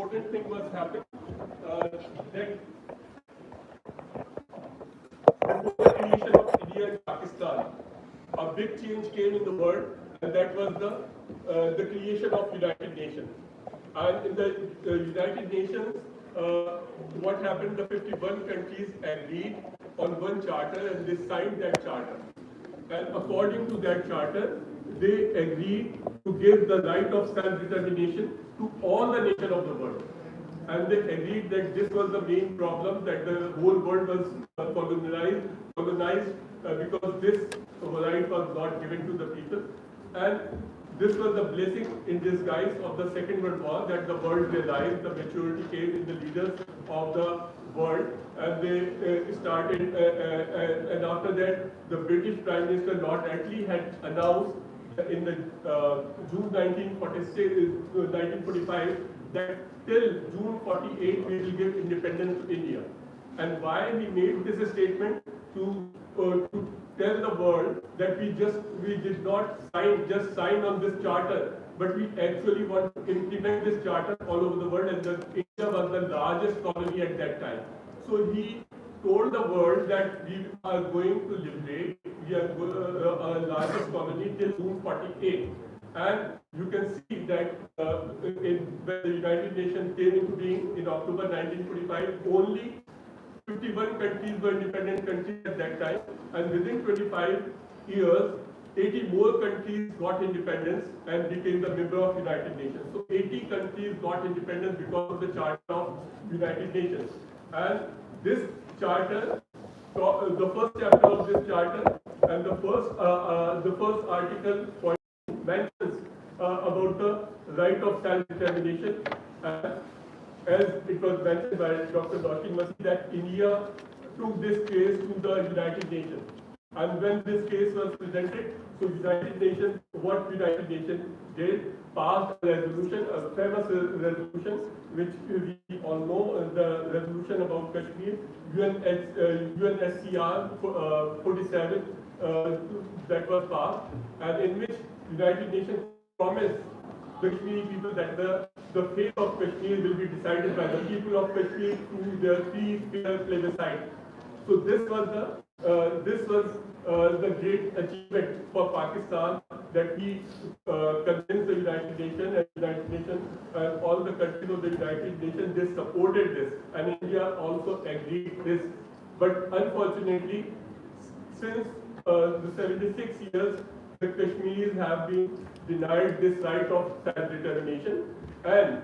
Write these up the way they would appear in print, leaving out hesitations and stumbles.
important thing must happen that before the creation of India and Pakistan, a big change came in the world, and that was the creation of United Nations. And in the United Nations, what happened? The 51 countries agreed on one charter, and they signed that charter. And according to that charter, they agreed to give the right of self-determination to all the nations of the world. And they agreed that this was the main problem, that the whole world was colonized because this right was not given to the people. And this was the blessing in disguise of the Second World War, that the world realized, the maturity came in the leaders of the world, and they started, and after that, the British Prime Minister Lord Attlee had announced in the June 1945 that till June 48 we will give independence to India. And why he made this statement? To tell the world that we did not sign on this charter, but we actually want to implement this charter all over the world, and India was the largest colony at that time. So he told the world that we are going to liberate, we are our largest colony till June 48. And you can see that when the United Nations came into being in October 1945, only 51 countries were independent countries at that time, and within 25 years, 80 more countries got independence and became the member of United Nations. So 80 countries got independence because of the Charter of United Nations. And this charter, the first chapter of this charter, and the first article point mentions about the right of self-determination. As it was mentioned by Dr. Dawshin Masi, that India took this case to the United Nations. And when this case was presented, so United Nations, what United Nations did, passed a resolution, a famous resolution, which we all know, the resolution about Kashmir, UNSCR 47, that was passed, and in which United Nations promised the Kashmiri people that the fate of Kashmir will be decided by the people of Kashmir through their free, fair plebiscite. So this was the great achievement for Pakistan, that he convinced the United Nations, and United Nations and all the countries of the United Nations, they supported this, and India also agreed this. But unfortunately, since the 76 years, the Kashmiris have been denied this right of self-determination, and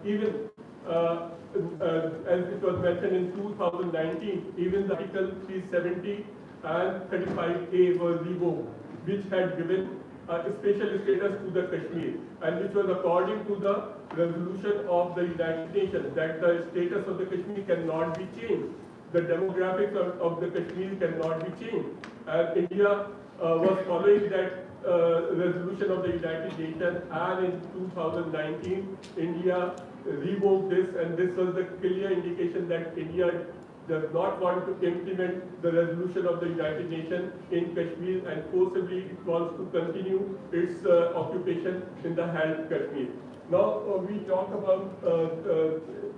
even as it was mentioned in 2019, even the Article 370 and 35A were revoked, which had given a special status to the Kashmir, and which was according to the resolution of the United Nations, that the status of the Kashmir cannot be changed. The demographics of the Kashmir cannot be changed. And India was following that resolution of the United Nations, and in 2019, India revoked this, and this was the clear indication that India does not want to implement the resolution of the United Nations in Kashmir, and forcibly it wants to continue its occupation in the held Kashmir. Now we talk about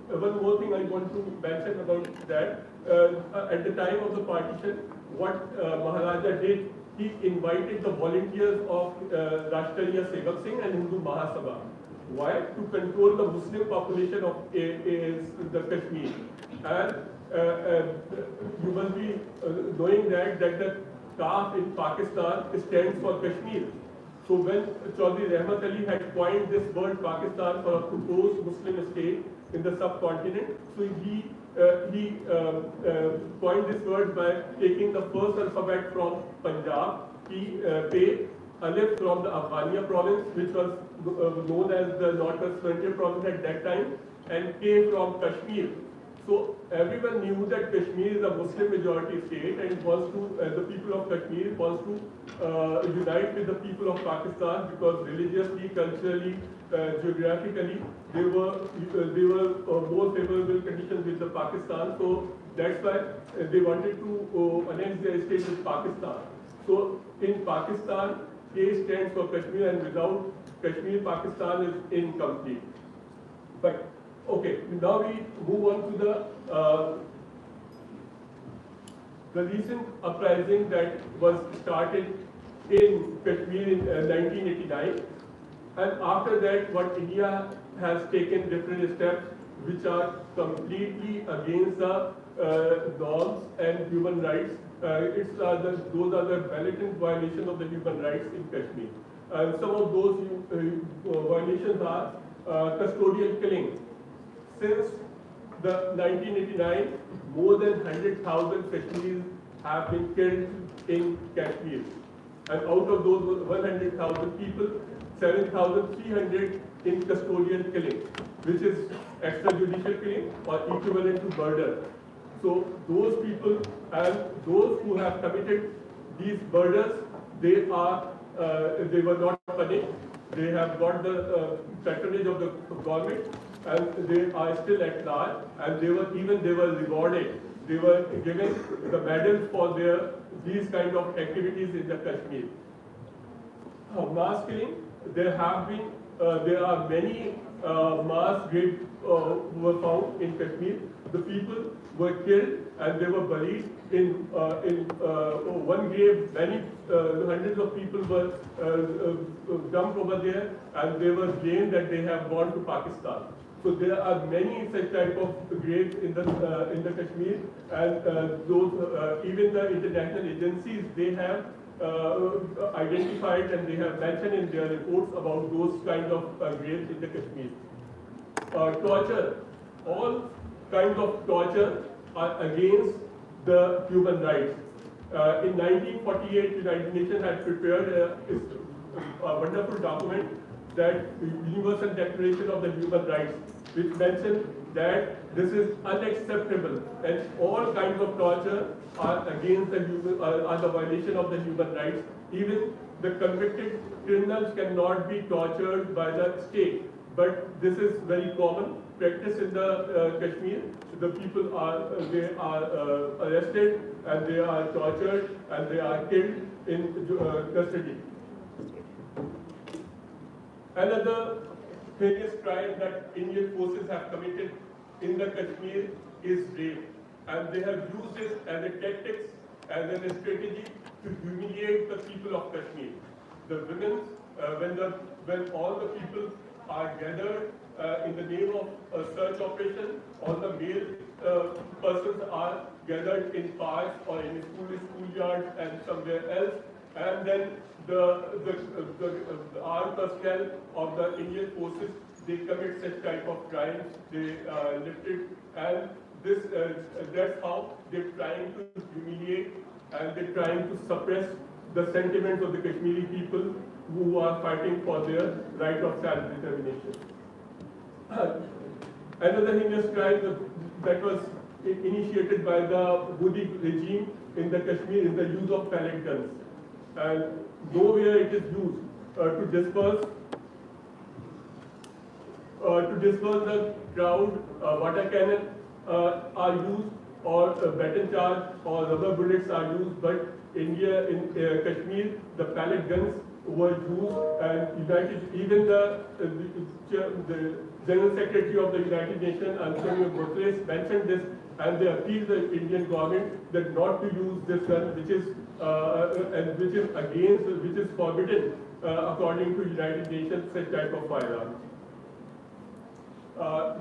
one more thing I want to mention about that. At the time of the partition, what Maharaja did, he invited the volunteers of Rashtriya Sevak Singh and Hindu Mahasabha. Why? To control the Muslim population of the Kashmir. And you must be knowing that the Kaf in Pakistan stands for Kashmir. So when Chaudhry Rahmat Ali had coined this word Pakistan for a proposed Muslim state in the subcontinent, so he coined this word by taking the first alphabet from Punjab, P, Alif from the Afghania province, which was known as the Northwest Frontier province at that time, and K from Kashmir. So everyone knew that Kashmir is a Muslim majority state, and wants to, the people of Kashmir wants to unite with the people of Pakistan, because religiously, culturally, geographically, they were more favorable conditions with the Pakistan. So that's why they wanted to annex their state with Pakistan. So in Pakistan, K stands for Kashmir, and without Kashmir, Pakistan is incomplete. But Okay, now we move on to the recent uprising that was started in Kashmir in 1989, and after that, what India has taken different steps which are completely against the norms and human rights. Those are the blatant violations of the human rights in Kashmir. And some of those violations are custodial killing. Since the 1989, more than 100,000 Kashmiris have been killed in Kashmir. And out of those 100,000 people, 7,300 in custodial killing, which is extrajudicial killing or equivalent to murder. So those people and those who have committed these murders, they were not punished. They have got the patronage of the government, and they are still at large, and they were rewarded. They were given the medals for these kind of activities in the Kashmir. Mass killing, there are many mass graves were found in Kashmir. The people were killed and they were buried in one grave. Many hundreds of people were dumped over there, and they were blamed that they have gone to Pakistan. So there are many such type of graves in the Kashmir, and even the international agencies, they have identified and they have mentioned in their reports about those kind of graves in the Kashmir. Torture, all kinds of torture are against the human rights. In 1948, the United Nations had prepared a wonderful document, that Universal Declaration of the Human Rights, which mentioned that this is unacceptable and all kinds of torture are against the violation of the human rights. Even the convicted criminals cannot be tortured by the state. But this is very common practice in the Kashmir. The people are arrested and they are tortured and they are killed in custody. Another heinous crime that Indian forces have committed in the Kashmir is rape, and they have used this as a tactics, as a strategy to humiliate the people of Kashmir. The women, when all the people are gathered in the name of a search operation, all the male persons are gathered in parks or in schoolyards and somewhere else, and then the armed personnel of the Indian forces, they commit such type of crimes, they lift it, and that's how they're trying to humiliate and they're trying to suppress the sentiments of the Kashmiri people who are fighting for their right of self-determination. Another heinous crime that was initiated by the Modi regime in the Kashmir is the use of pellet guns. And nowhere it is used to disperse the crowd. Water cannon are used, or baton charge or rubber bullets are used, but in Kashmir, the pellet guns were used, and even the General Secretary of the United Nations, Antonio Guterres, mentioned this, and they appealed the Indian government that not to use this gun, which is forbidden according to United Nations, such type of firearms.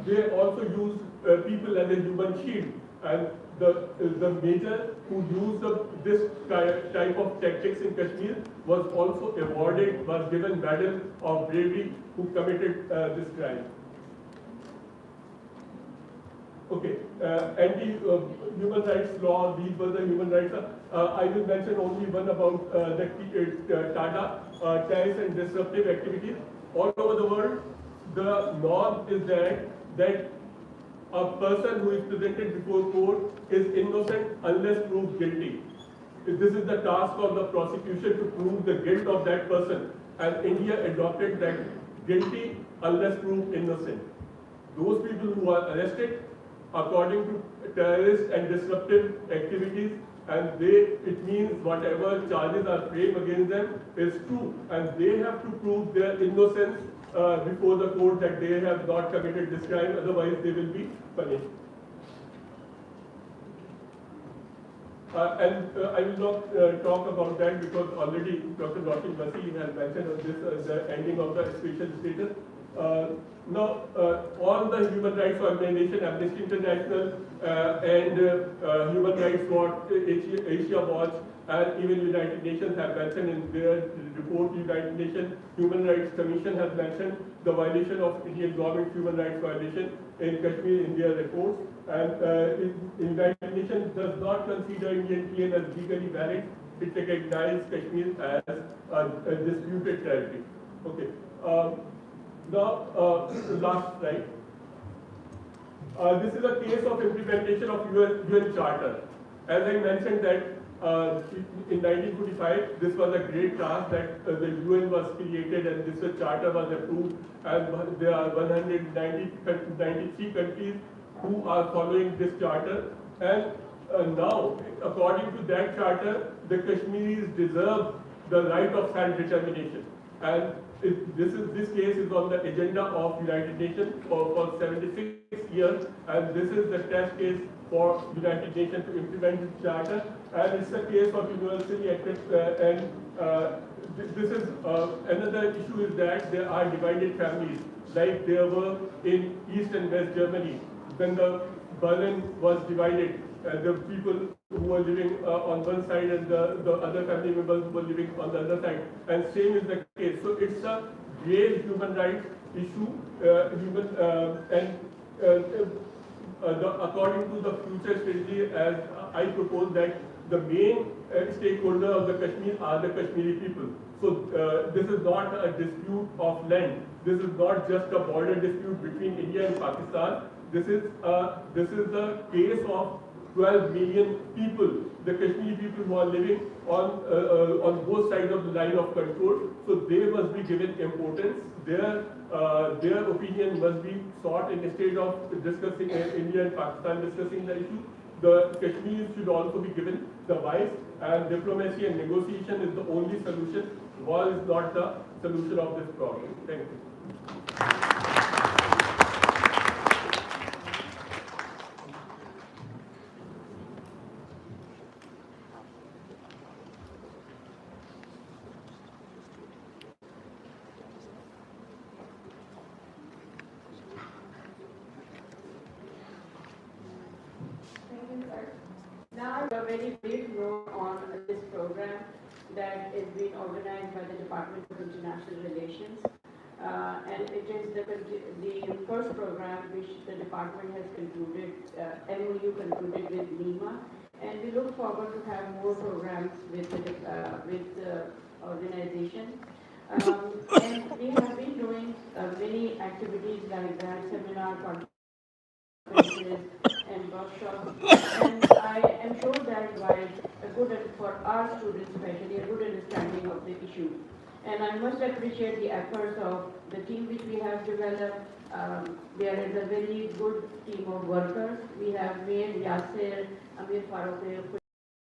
They also use people as a human shield, and the major who used this type of tactics in Kashmir was also given medal of bravery, who committed this crime. Okay, anti-human rights law, these were the human rights. I will mention only one about the Tata, terrorist and disruptive activities. All over the world, the norm is that a person who is presented before court is innocent unless proved guilty. This is the task of the prosecution to prove the guilt of that person, and India adopted that guilty unless proved innocent. Those people who are arrested according to terrorist and disruptive activities, and it means whatever charges are framed against them is true, and they have to prove their innocence before the court that they have not committed this crime, otherwise they will be punished. I will not talk about that because already Dr. Roshni Basi has mentioned on this, the ending of the special status. All the human rights organization, Amnesty International and Human Rights Watch, Asia Watch, and even United Nations have mentioned in their report. United Nations Human Rights Commission has mentioned the violation of Indian government human rights violation in Kashmir in their reports. And United Nations does not consider Indian TN as legally valid. It recognizes Kashmir as a disputed territory. Okay. Last slide. This is a case of implementation of UN Charter. As I mentioned that in 1945, this was a great task that the UN was created and this charter was approved, and there are 193 countries who are following this charter. And now, according to that charter, the Kashmiris deserve the right of self-determination. And this case is on the agenda of United Nations for 76 years, and this is the test case for United Nations to implement this charter. And it's a case of universally accepted. This is another issue is that there are divided families, like there were in East and West Germany. When the Berlin was divided, the people who were living on one side and the other family members who were living on the other side. And same is the case. So it's a grave human rights issue. According to the future strategy, as I propose that the main stakeholder of the Kashmir are the Kashmiri people. So this is not a dispute of land. This is not just a border dispute between India and Pakistan. This is the case of 12 million people, the Kashmiri people who are living on both sides of the line of control. So they must be given importance. Their opinion must be sought instead of discussing India and Pakistan discussing the issue. The Kashmiris should also be given the voice, and diplomacy and negotiation is the only solution. War is not the solution of this problem. Thank you. Now, a very brief note on this program that is being organized by the Department of International Relations. And it is the first program which the department has concluded, MOU concluded with NEMA. And we look forward to have more programs with the organization. And we have been doing many activities like that, seminar, conferences, and workshops. And I am sure that provides for our students especially, a good understanding of the issue. And I must appreciate the efforts of the team which we have developed. There is a very good team of workers. We have Mir Yasser, Amir Farouk,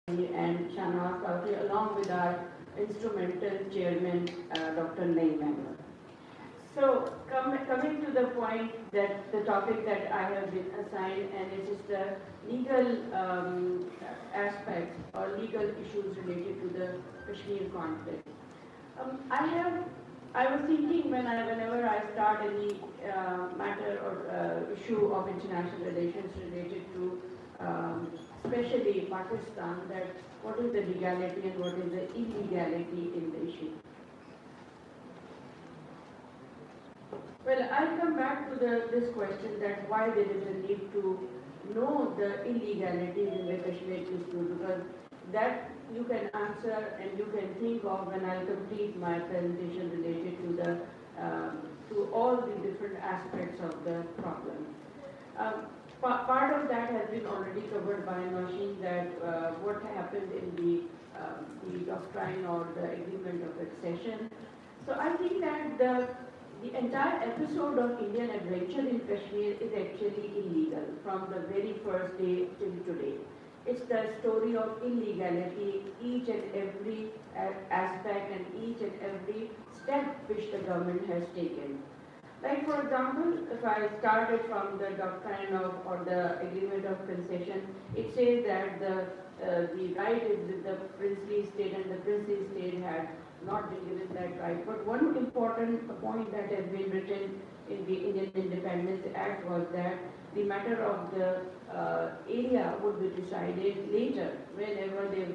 and Shanaz Kaufri, along with our instrumental chairman, Dr. Naeem. So, coming to the point that the topic that I have been assigned, and it is the legal aspects or legal issues related to the Kashmir conflict. I was thinking whenever I start any matter or issue of international relations related to, especially Pakistan, that what is the legality and what is the illegality in the issue. Well, I'll come back to this question that why there is a need to know the illegalities in the Kashmir dispute, because that you can answer and you can think of when I'll complete my presentation related to the to all the different aspects of the problem. Part of that has been already covered by Nosheen, that what happened in the doctrine or the agreement of accession. So I think that the entire episode of Indian adventure in Kashmir is actually illegal from the very first day till today. It's the story of illegality, each and every aspect and each and every step which the government has taken. Like for example, if I started from the doctrine of or the agreement of concession, it says that the right is with the princely state and the princely state had not been given that right. But one important point that has been written in the Indian Independence Act was that the matter of the area would be decided later. Whenever the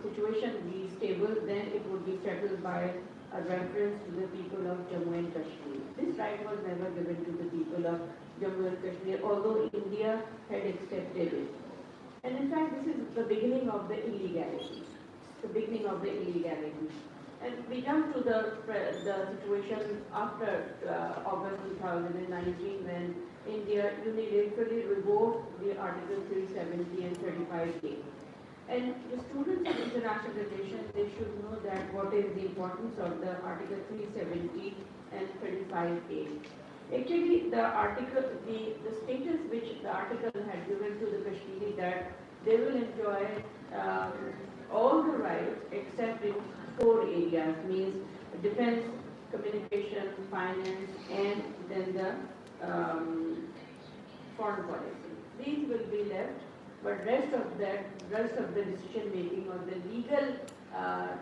situation be stable, then it would be settled by a reference to the people of Jammu and Kashmir. This right was never given to the people of Jammu and Kashmir, although India had accepted it. And in fact, this is the beginning of the illegality. The beginning of the illegality. And we come to the situation after August 2019 when India unilaterally revoked the Article 370 and 35A. And the students of international relations, they should know that what is the importance of the Article 370 and 35A. Actually, the status which the article had given to the Kashmiri that they will enjoy all the rights except in 4 areas, means defense, communication, finance, and then the foreign policy. These will be left, but rest of the decision making or the legal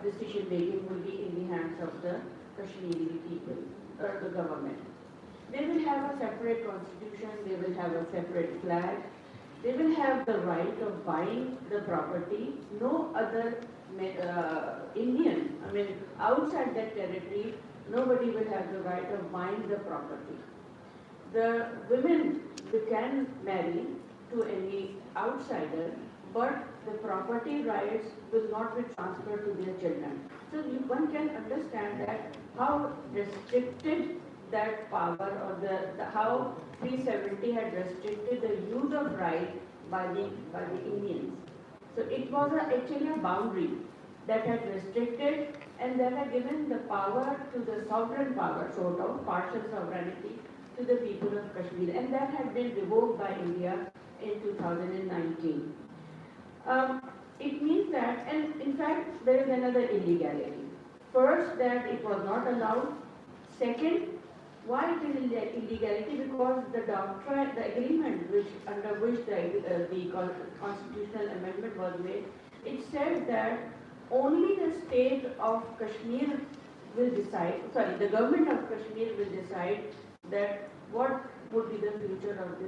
decision making will be in the hands of the Kashmiri people or the government. They will have a separate constitution, they will have a separate flag, they will have the right of buying the property. No other Indian, outside that territory, nobody will have the right of buying the property. The women, they can marry to any outsider, but the property rights will not be transferred to their children. So one can understand that how restricted that power or how 370 had restricted the use of right by the Indians. So it was actually a boundary that had restricted and that had given the power to the sovereign power, sort of partial sovereignty to the people of Kashmir, and that had been revoked by India in 2019. It means that, and in fact, there is another illegality. First, that it was not allowed. Second, why it is illegality? Because the doctrine, the agreement under which the constitutional amendment was made, it said that only the state of Kashmir will decide, the government of Kashmir will decide that what would be the future of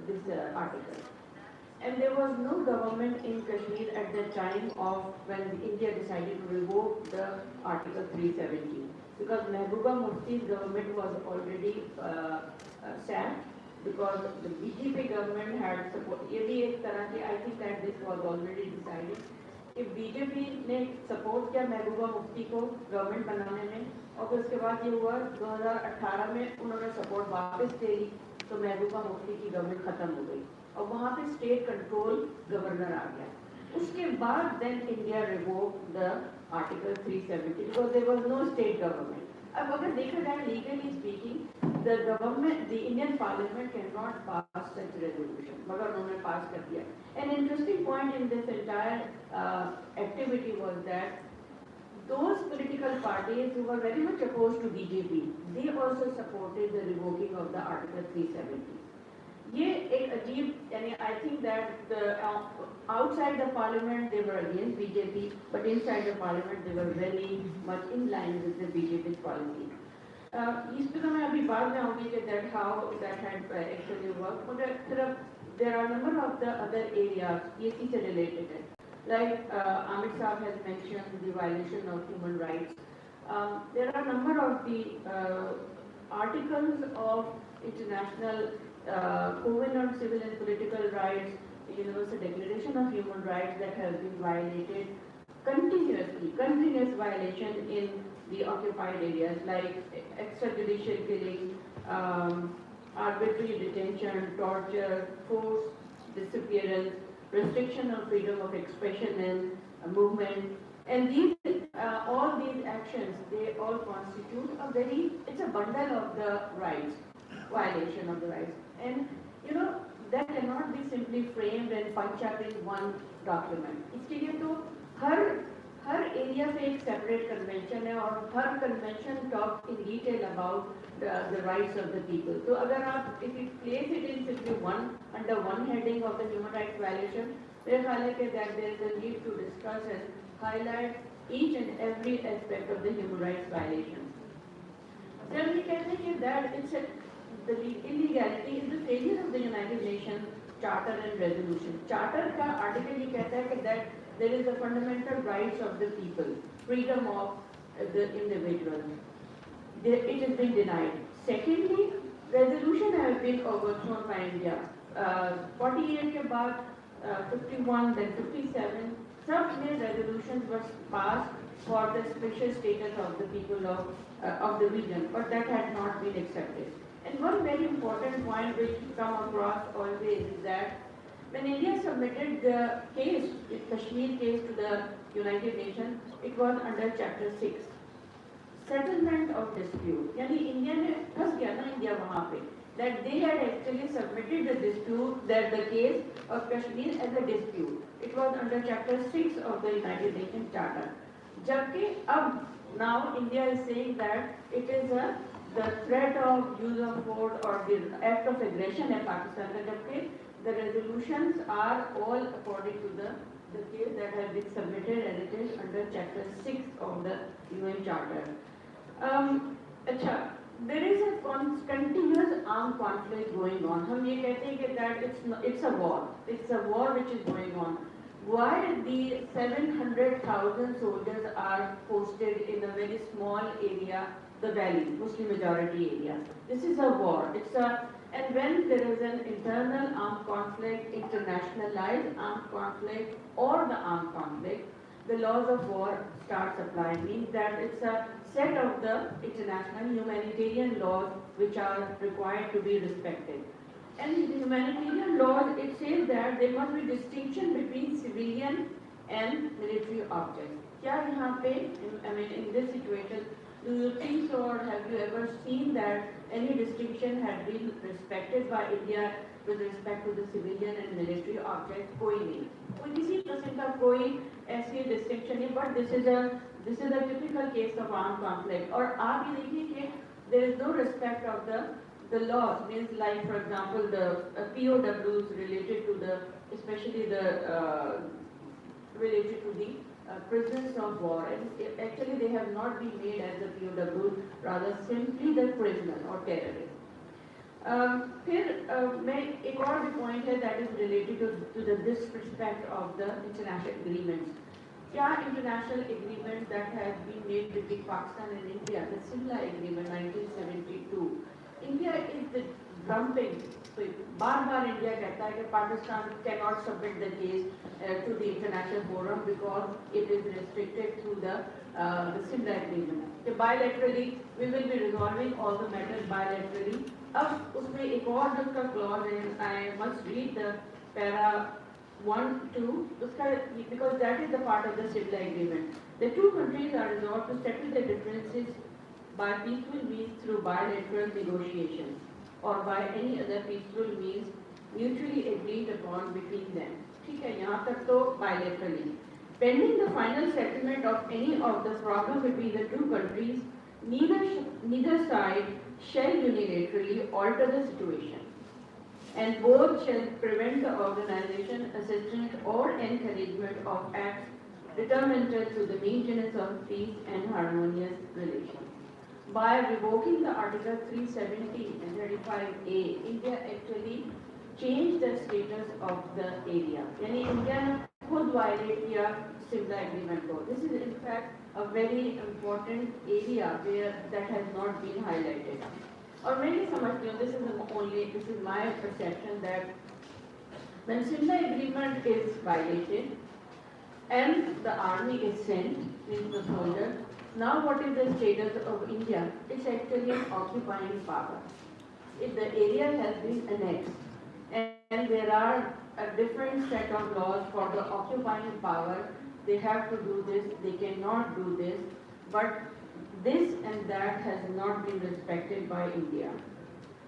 this article. And there was no government in Kashmir at the time of when India decided to revoke the Article 370. Because Mehbooba Mufti's government was already sacked because the BJP government had support. I think that this was already decided. If BJP ने support किया महबूबा मुफ्ती को government बनाने में और फिर उसके बाद ये हुआ 2018 में उन्होंने सपोर्ट वापस ले ली तो महबूबा मुफ्ती की गवर्नमेंट खत्म हो गई और वहाँ पे स्टेट कंट्रोल गवर्नर आ गया उसके बाद then India revoke the article 370 because there was no state government अब अगर देखा जाए legally speaking the government, the Indian Parliament cannot pass such resolution. मगर उन्होंने pass कर दिया. An interesting point in this entire activity was that those political parties who were very much opposed to BJP, they also supported the revoking of the Article 370. ये एक अजीब, यानी I think that the outside the Parliament they were against BJP, but inside the Parliament they were very much in line with the BJP's policy. इस पर तो मैं अभी बाद में आऊँगी कि that how that had actually worked. मगर सिर्फ there are a number of the other areas ये इसी से related है. Like Amit Saab has mentioned the violation of human rights. There are a number of the articles of international Covenant on Civil and Political Rights, the Universal Declaration of Human Rights that has been violated continuously, continuous violation in the occupied areas like extrajudicial killing, arbitrary detention, torture, forced disappearance, restriction of freedom of expression and movement. And these, all these actions, they all constitute it's a bundle of the rights, violation of the rights. And that cannot be simply framed and punched up in one document. इसके लिए तो हर हर area पे एक separate convention है और हर convention talk in detail about the rights of the people. So अगर आप if you place it in simply one under one heading of the human rights violation, मेरे ख्याल है कि that there is a need to discuss and highlight each and every aspect of the human rights violations. Then we can say that the illegality is the failure of the United Nations Charter and Resolution. Charter का article ये कहता है कि that there is the fundamental rights of the people, freedom of the individual. It has been denied. Secondly, resolution has been overthrown by India. 48 के बाद 51, then 57, सब में resolutions were passed for the special status of the people of the region, but that had not been accepted. And one very important point which come across always is that when India submitted the case, the Kashmir case to the United Nations, it was under Chapter 6. Settlement of dispute. यानी India ने फंस गया ना India वहाँ पे. That they had actually submitted the dispute, that the case of Kashmir as a dispute. It was under Chapter 6 of the United Nations Charter. जबकि अब now India is saying that it is the threat of use of force or the act of aggression है पाकिस्तान का, जबकि the resolutions are all according to the case that has been submitted and it is under Chapter 6 of the UN Charter. अच्छा, there is a continuous armed conflict going on. हम ये कहते हैं कि that it's a war. It's a war which is going on. Why the 700,000 soldiers are posted in a very small area, the valley, Muslim majority area? This is a war. And when there is an internal armed conflict, internationalized armed conflict, or the armed conflict, the laws of war starts applying. Means that it's a set of the international humanitarian laws which are required to be respected. And in the humanitarian laws, it says that there must be distinction between civilian and military objects. क्या यहाँ पे, I mean, in this situation, do you think so, or have you ever seen that any distinction had been respected by India with respect to the civilian and military objects? कोई नहीं, कोई किसी किस्म का कोई ऐसी distinction नहीं. But this is a typical case of armed conflict. और आप ये देखिए कि there is no respect of the laws. Means like for example the POWs related to the, especially the related to the prisoners of war, and actually they have not been made as the POWs, rather simply the prisoner or terrorist. फिर मैं एक और भी point है that is related to the disrespect of the international agreements. क्या international agreement that has been made between Pakistan and India, the Simla Agreement 1972, India is the dumping. So bar India कहता है कि Pakistan cannot submit the case to the international forum because it is restricted through the Simla Agreement. So bilaterally we will be resolving all the matters bilaterally. अब उसमें एक और जो उसका clause है, I must read the para 1, 2, because that is the part of the Simla Agreement. The two countries are resolved to settle the differences by peaceful means through bilateral negotiations or by any other peaceful means mutually agreed upon between them. ठीक है, यहाँ तक तो bilaterally. Pending the final settlement of any of the problem between the two countries, neither side shall unilaterally alter the situation, and both shall prevent the organization, assistance, or encouragement of acts detrimental to the maintenance of peace and harmonious relations. By revoking the Article 370 and 35A, India actually changed the status of the area. यानी India ने खुद violate किया Simla Agreement को. This is in fact a very important area where that has not been highlighted. और मैं ये समझती हूँ, this is my perception that when Simla Agreement is violated and the army is sent, means the soldiers, now what is the status of India? It's actually an occupying power. If the area has been annexed and there are a different set of laws for the occupying power, they have to do this, they cannot do this, but this and that has not been respected by India.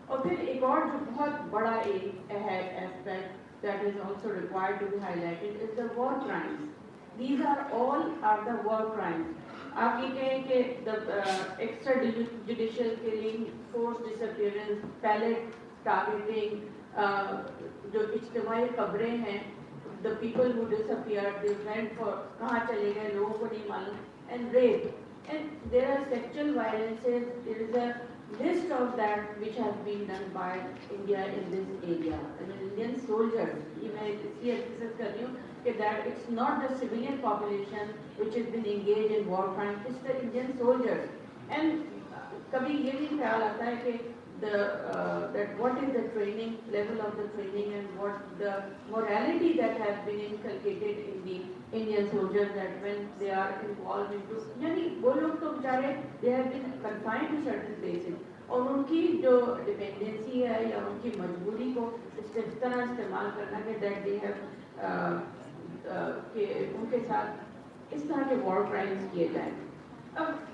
और फिर एक और जो बहुत बड़ा एक aspect that is also required to be highlighted is the war crimes. These are all are the war crimes. आप ये कहें कि the extrajudicial killing, forced disappearance, pallet targeting, जो इज्तिमाई कब्रें हैं, the people who disappeared, they went for कहाँ चले गए लोगों को नहीं मालूम, and rape, and there are sexual violences. There is a list of that which has been done by India in this area. I mean, Indian soldiers, मैं इसलिए emphasize कर रही हूँ कि that it's not the civilian population which has been engaged in war crimes, it's the Indian soldiers. And कभी ये भी ख्याल आता है कि that what is the training level of the training and what the morality that has been inculcated in the Indian soldiers, that when they are involved into, यानी वो लोग तो बेचारे they have been confined to certain places और उनकी जो dependency है या उनकी मजबूरी को इस तरह इस्तेमाल करना कि that they have कि उनके साथ इस तरह के war crimes किए जाएं.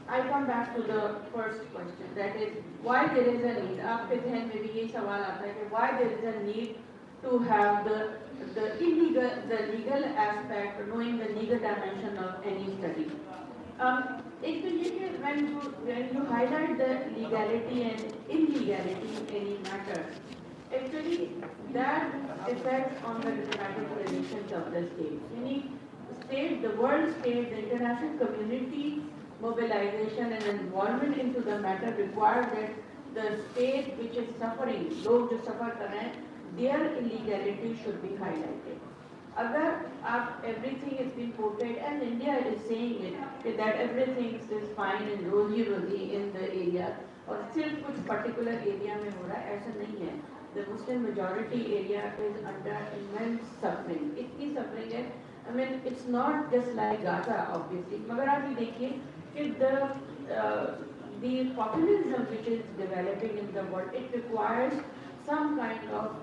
I come back to the first question, that is why there is a need. आपके ذहन में भी यही सवाल आता है कि why there is a need to have the legal aspect, knowing the legal dimension of any study. एक तो ये कि when you highlight the legality and illegality in any matter, actually that affects on the diplomatic relations of the state. यानी state, the world state, the international community mobilization and involvement into the matter requires that the state which is suffering, लोग जो suffer कर रहे हैं, their illegality should be highlighted. अगर आप everything is being portrayed and India is saying it that everything is fine and rosy in the area और सिर्फ कुछ particular area में हो रहा है, ऐसा नहीं है. The Muslim majority area is under immense suffering. इतनी suffering है. I mean, it's not just like Gaza, obviously. मगर आप ये देखिए कि the populism which is developing in the world, it requires some kind of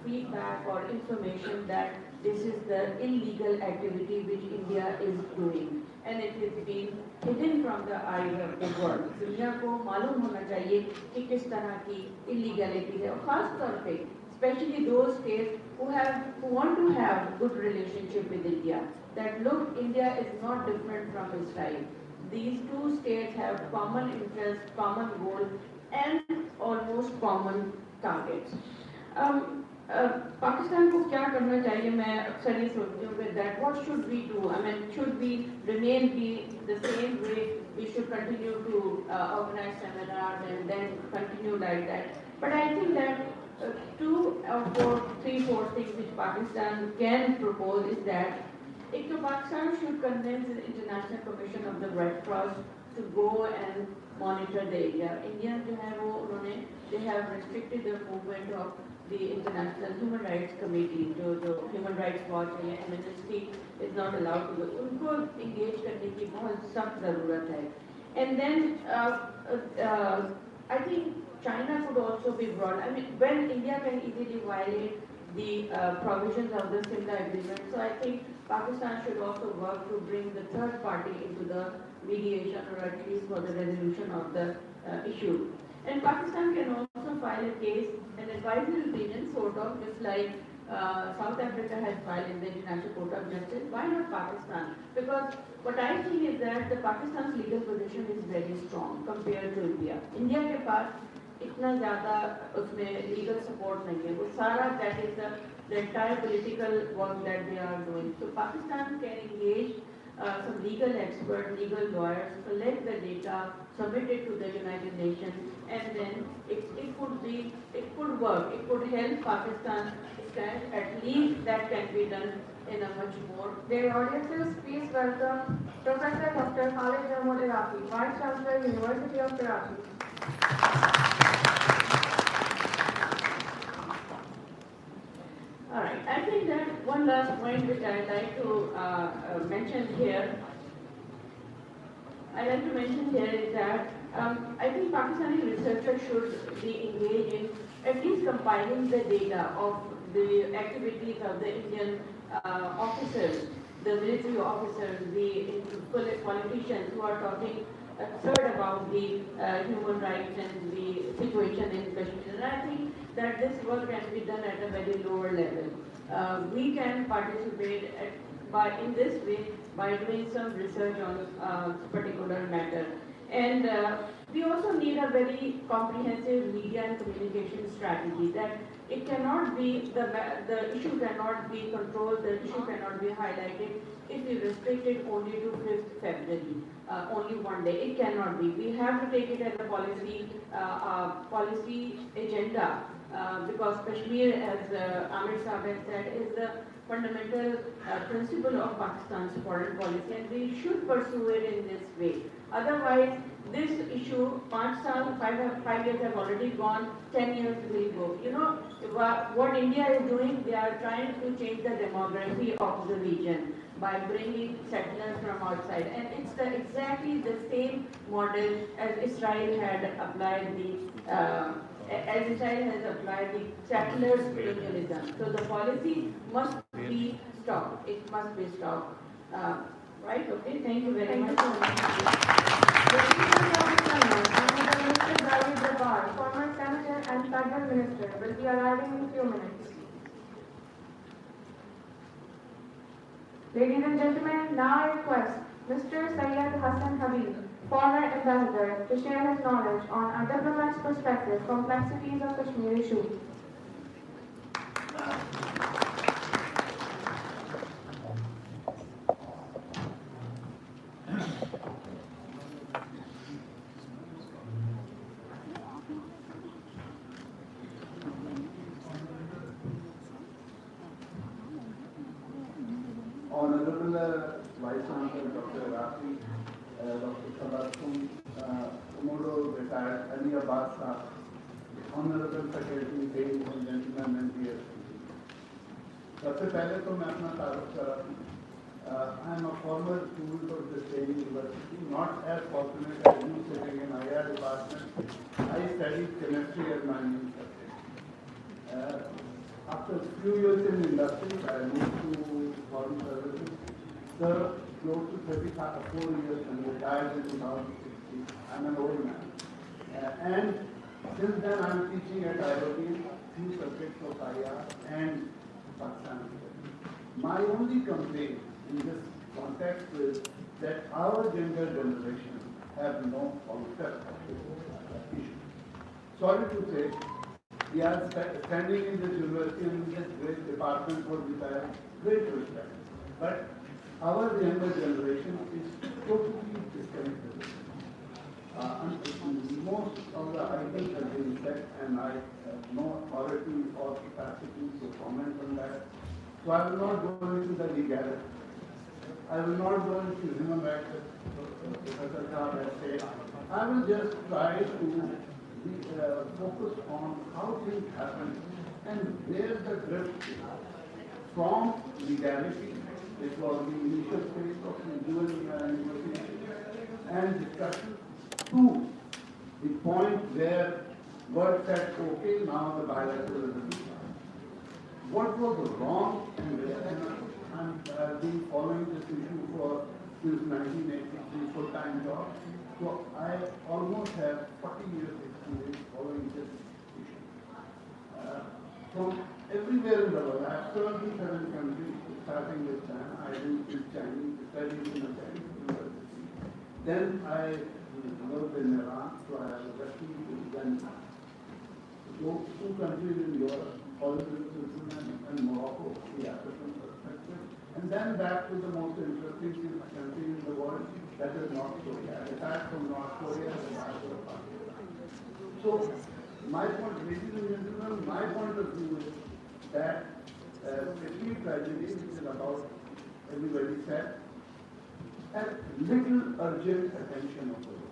feedback or information that this is the illegal activity which India is doing, and it is being hidden from the eyes of the world. दुनिया को मालूम होना चाहिए कि किस तरह की illegality है, और खास तौर पे especially those states who want to have good relationship with India, that look, India is not different from Israel. These two states have common interests, common goal, and almost common targets. Pakistan को क्या करना चाहिए, मैं अक्सर ये सोचती हूँ कि that what should we do? I mean, should we remain the same way? We should continue to organize seminars and then continue like that. But I think that three, four things which Pakistan can propose is that एक तो Pakistan should convince the International Commission of the Red Cross to go and monitor the area. India जो है वो उन्होंने they have restricted the movement of the International Human Rights Committee, जो Human Rights Watch है, Amnesty is not allowed to go. उनको engage करने की बहुत सख्त ज़रूरत है. And then I think China could also be brought. I mean, when India can easily violate the provisions of the Simla Agreement, so I think Pakistan should also work to bring the third party into the mediation or at least for the resolution of the issue. And Pakistan can also file a case, an advisory opinion, sort of, just like South Africa has filed in the International Court of Justice. Why not Pakistan? Because what I think is that the Pakistan's legal position is very strong compared to India. India के पास इतना ज़्यादा उसमें legal support नहीं है. वो सारा that is the entire political work that they are doing. So Pakistan can engage some legal experts, legal lawyers, collect the data, submit it to the United Nations, and then it could work. It could help Pakistan stand. At least that can be done in a much more. Dear audiences, please welcome Professor Dr. Khalid Mahmood Iraqi, Vice Chancellor, University of Karachi. All right, I think that one last point which I'd like to mention here, is that I think Pakistani researchers should be engaged in at least compiling the data of the activities of the Indian officers, the military officers, the politicians who are talking third about the human rights and the situation in Kashmir. And I think that this work can be done at a very lower level. We can participate at in this way, by doing some research on particular matter. And we also need a very comprehensive media and communication strategy, that it cannot be, the issue cannot be controlled, the issue cannot be highlighted if we restrict it only to 5th February, only one day. It cannot be. We have to take it as a policy agenda, because Kashmir, as Amir Saab has said, is the fundamental principle of Pakistan's foreign policy, and we should pursue it in this way. Otherwise, this issue, 5 years have already gone, 10 years will go. You know, what India is doing, they are trying to change the demography of the region by bringing settlers from outside. And it's exactly the same model as Israel had applied the settlers colonialism. So the policy must be stopped. It must be stopped. Right? Okay. Thank you very much. Former Senator and Federal Minister, will be arriving in a few minutes. Ladies and gentlemen, now I request Mr. Syed Hassan Habib, former ambassador, to share his knowledge on our diplomat's perspective, complexities of Kashmir issue. Honorable Vice Chancellor Dr. Rafi, Dr. Tabassum, Umodo retired Ali Abbas, Honorable Secretary, ladies and gentlemen, and dear students. सबसे पहले तो मैं अपना तारुफ करा I am a former student of the same university, not as fortunate as you sitting in IR department. I studied chemistry as my main subject. After a few years in industry, I moved to foreign services. Served close to 34 years and retired in 2016. I'm an old man. And since then, I'm teaching at IOT, few subjects of IR and Pakistan. My only complaint in this context is that our younger generation have no concept of this issue. Sorry to say, we are standing in this university in this great department for which I have great respect. But our younger generation is totally disconnected. Most of the items have been said, and I have no authority or capacity to comment on that. So I will not go into the legality. I will not go into human rights, Professor Saab has said. I will just try to focus on how things happen and where the drift is. From legality, which was the initial phase of the UN negotiation and discussion, to the point where God said, okay, now the bilateral is done. What was wrong and where? I've been following this issue since 1983, full-time job. So I almost have 40 years experience following this issue. From everywhere in the world, I have served in 7 countries, starting with China. I did Chinese, studied in a Chinese university. Then I worked in Iran, so I have a Western then 2 countries in Europe, Poland, Switzerland, and Morocco, the African perspective. And then back to the most interesting country in the world, that is North Korea. Aside from North Korea, the Bible of Pakistan. So, my point, ladies and gentlemen, my point of view is that Kashmir tragedy, which is about, everybody said, has little urgent attention of the world.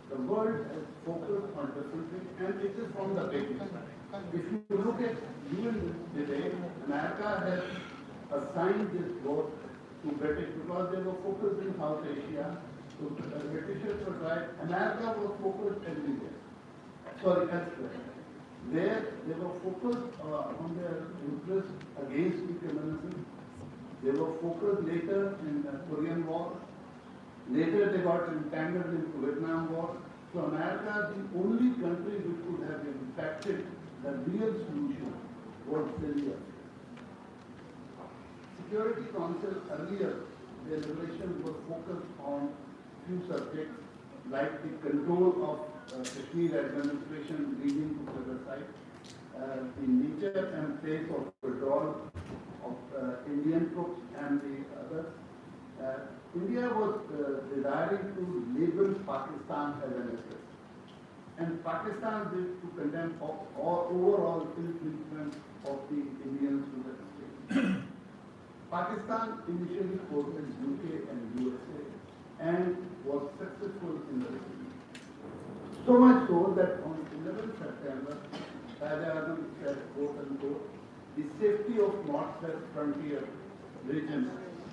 The world has focused on different things, and it is from the beginning. If you look at even today, America has assigned this vote to British because they were focused in South Asia. So the Britishers were right. America was focused everywhere. Sorry, elsewhere. There they were focused on their interests against imperialism. They were focused later in the Korean War. Later they got entangled in the Vietnam War. So America, the only country which could have impacted the real solution was Syria. Security Council earlier, the deliberations were focused on few subjects like the control of Kashmir administration leading to plebiscite, the nature and pace of withdrawal of Indian troops and the others. India was desiring to label Pakistan as an aggressor, and Pakistan did to condemn overall ill treatment of the Indians to the state. Pakistan initially quoted UK and USA and was successful in the regime. So much so that on 11 September, Raja said, quote unquote, the safety of North-West frontier region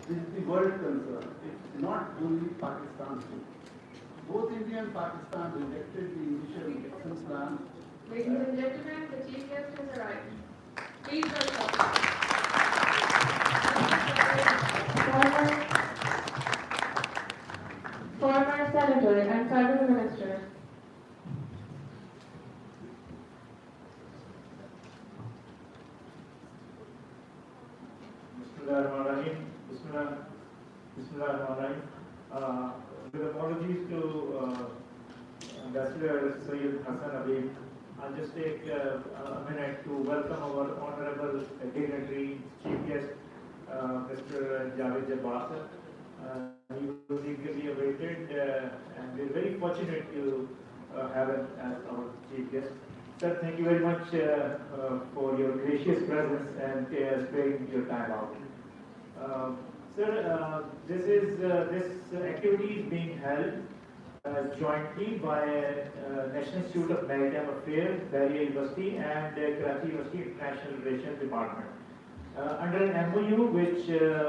is the world concern. It's not only Pakistan's issue. Both India and Pakistan rejected the initial Nixon plan. Ladies and gentlemen, the chief guest has arrived. Please welcome former senator and federal minister. With apologies to Ambassador Sayyid Hassan Habib, I'll just take a minute to welcome our honorable dignitary chief guest, Mr. Javed Jabbar. He was eagerly awaited, and we're very fortunate to have him as our chief guest. Sir, thank you very much for your gracious presence and sparing your time out. Sir, this activity is being held jointly by National Institute of Maritime Affairs, Bahria University, and Karachi University International Relations Department. Under an MOU which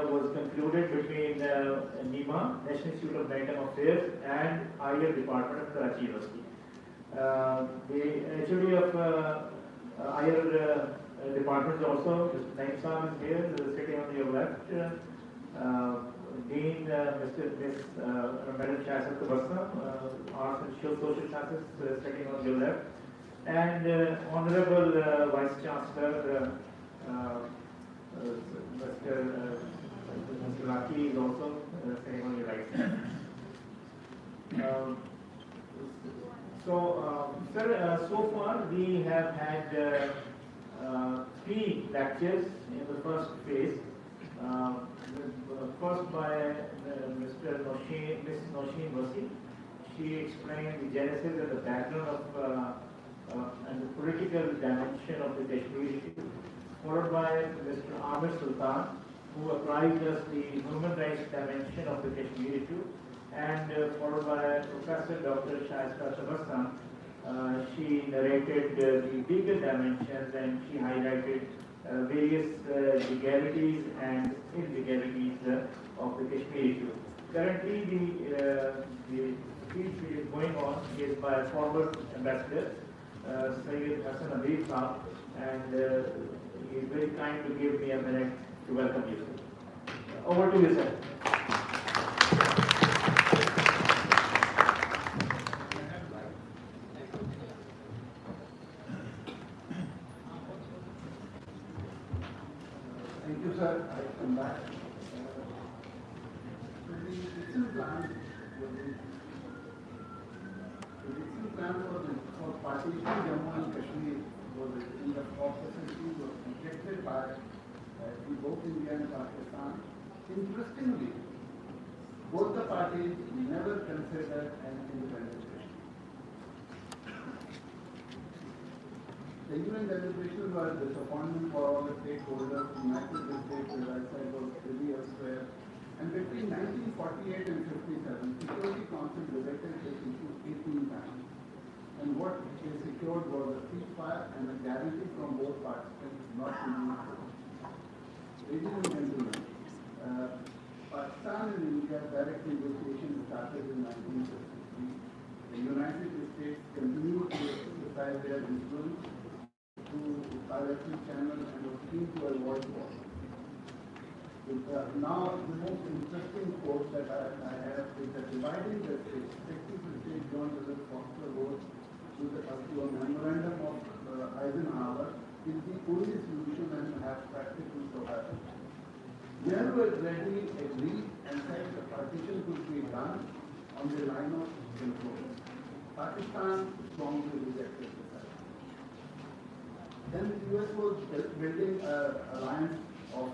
was concluded between NIMA, National Institute of Maritime Affairs, and IR Department of Karachi University. The HOD of IR department also, Mr. Naim Saab is here, sitting on your left. Dean, Miss Madam Shahzad Tabassum, Arts and Social Sciences, sitting on your left, and Honorable Vice Chancellor, Mr. Raki is also sitting on your right. Sir, so far we have had 3 lectures in the first phase. First by Miss Noshin Wasi. She explained the genesis and the background of and the political dimension of the Kashmir issue, followed by Mr. Amir Sultan, who apprised us the human rights dimension of the Kashmir issue, and followed by Professor Dr. Shahzad Tabassum. She narrated the legal dimensions, and she highlighted various legalities and illegalities of the Kashmir issue. Currently, the speech which is going on is by former Ambassador Sayyid Hassan Habib Saab, and he is very kind to give me a minute to welcome you, sir. Over to you, sir. Thank you, sir. I come back. The Nixon plan for partition Jammu and Kashmir was in the process was rejected by both India and Pakistan. Interestingly, both the parties never considered an independent Kashmir. The UN deliberations were a disappointment for all the stakeholders. United States, as I said, was really elsewhere. And between 1948 and 57, Security Council debated this issue 18 times. And what they secured was a ceasefire and a guarantee from both participants not to move forward. Ladies and gentlemen, Pakistan and India direct negotiations started in 1953. The United States continued to exercise their influence through bilateral channels and was keen to avoid war. Now, the most interesting quote that I have is that dividing the states, Secretary of State John Joseph Foster wrote to a memorandum of Eisenhower, is the only solution that will have practical survival. Nehru readily agreed and said the partition could be done on the line of control. Pakistan strongly rejected this idea. Then the US was building an alliance of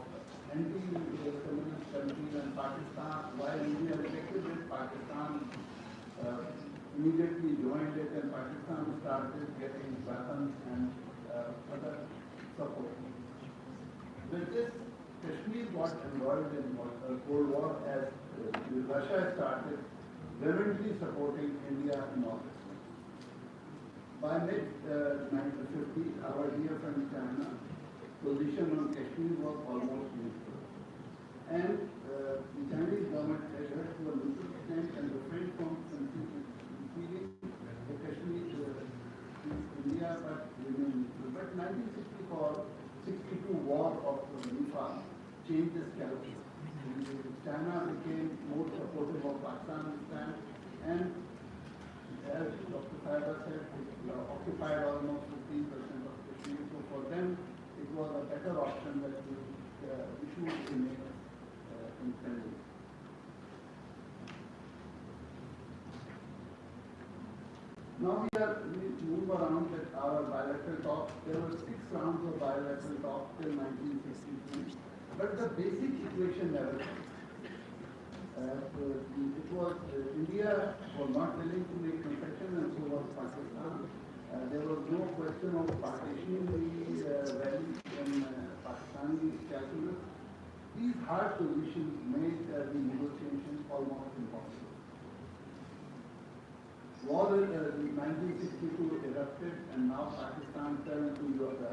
anti-communist countries and Pakistan. While India rejected it, Pakistan immediately joined it, and Pakistan started getting weapons and other support. With this, Kashmir got embroiled in Cold War as Russia started vehemently supporting India in all this. By mid-1950, our dear friend China position on Kashmir was almost neutral. And the Chinese government adhered to a neutral extent and refrained from conceding the Kashmir to India, but remained neutral. But 1964-62 war of Nifa changed this calculus. China became more supportive of Pakistan's stand, and as Dr. Saiba said, it occupied almost 15% of Kashmir. So for them, it was a better option that the issues remain independent. Now we move around at our bilateral talks. There were 6 rounds of bilateral talks till 1963, but the basic equation never changed. It was India was not willing to make concession, and so was Pakistan. There was no question of partitioning the valley in Pakistani calculus. These hard positions made the negotiations almost impossible. War in 1962 erupted, and now Pakistan turned to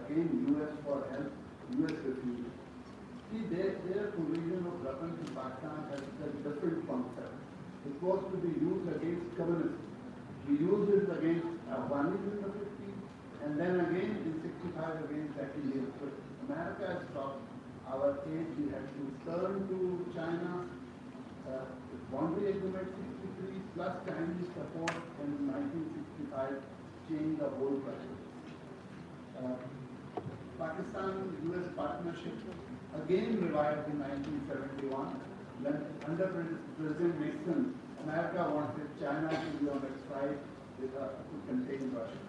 again US for help. US refused. See, their provision of weapons in Pakistan has a different concept. It was to be used against communists. We used it against Afghanis in the 50s, and then again in 65 against that Indians. But America has stopped our aid. We had to turn to China. Boundary agreement 63 plus Chinese support in 1965 changed the whole process. Pakistan-US partnership again revived in 1971 when under President Nixon, America wanted China to be on its side to contain Russia.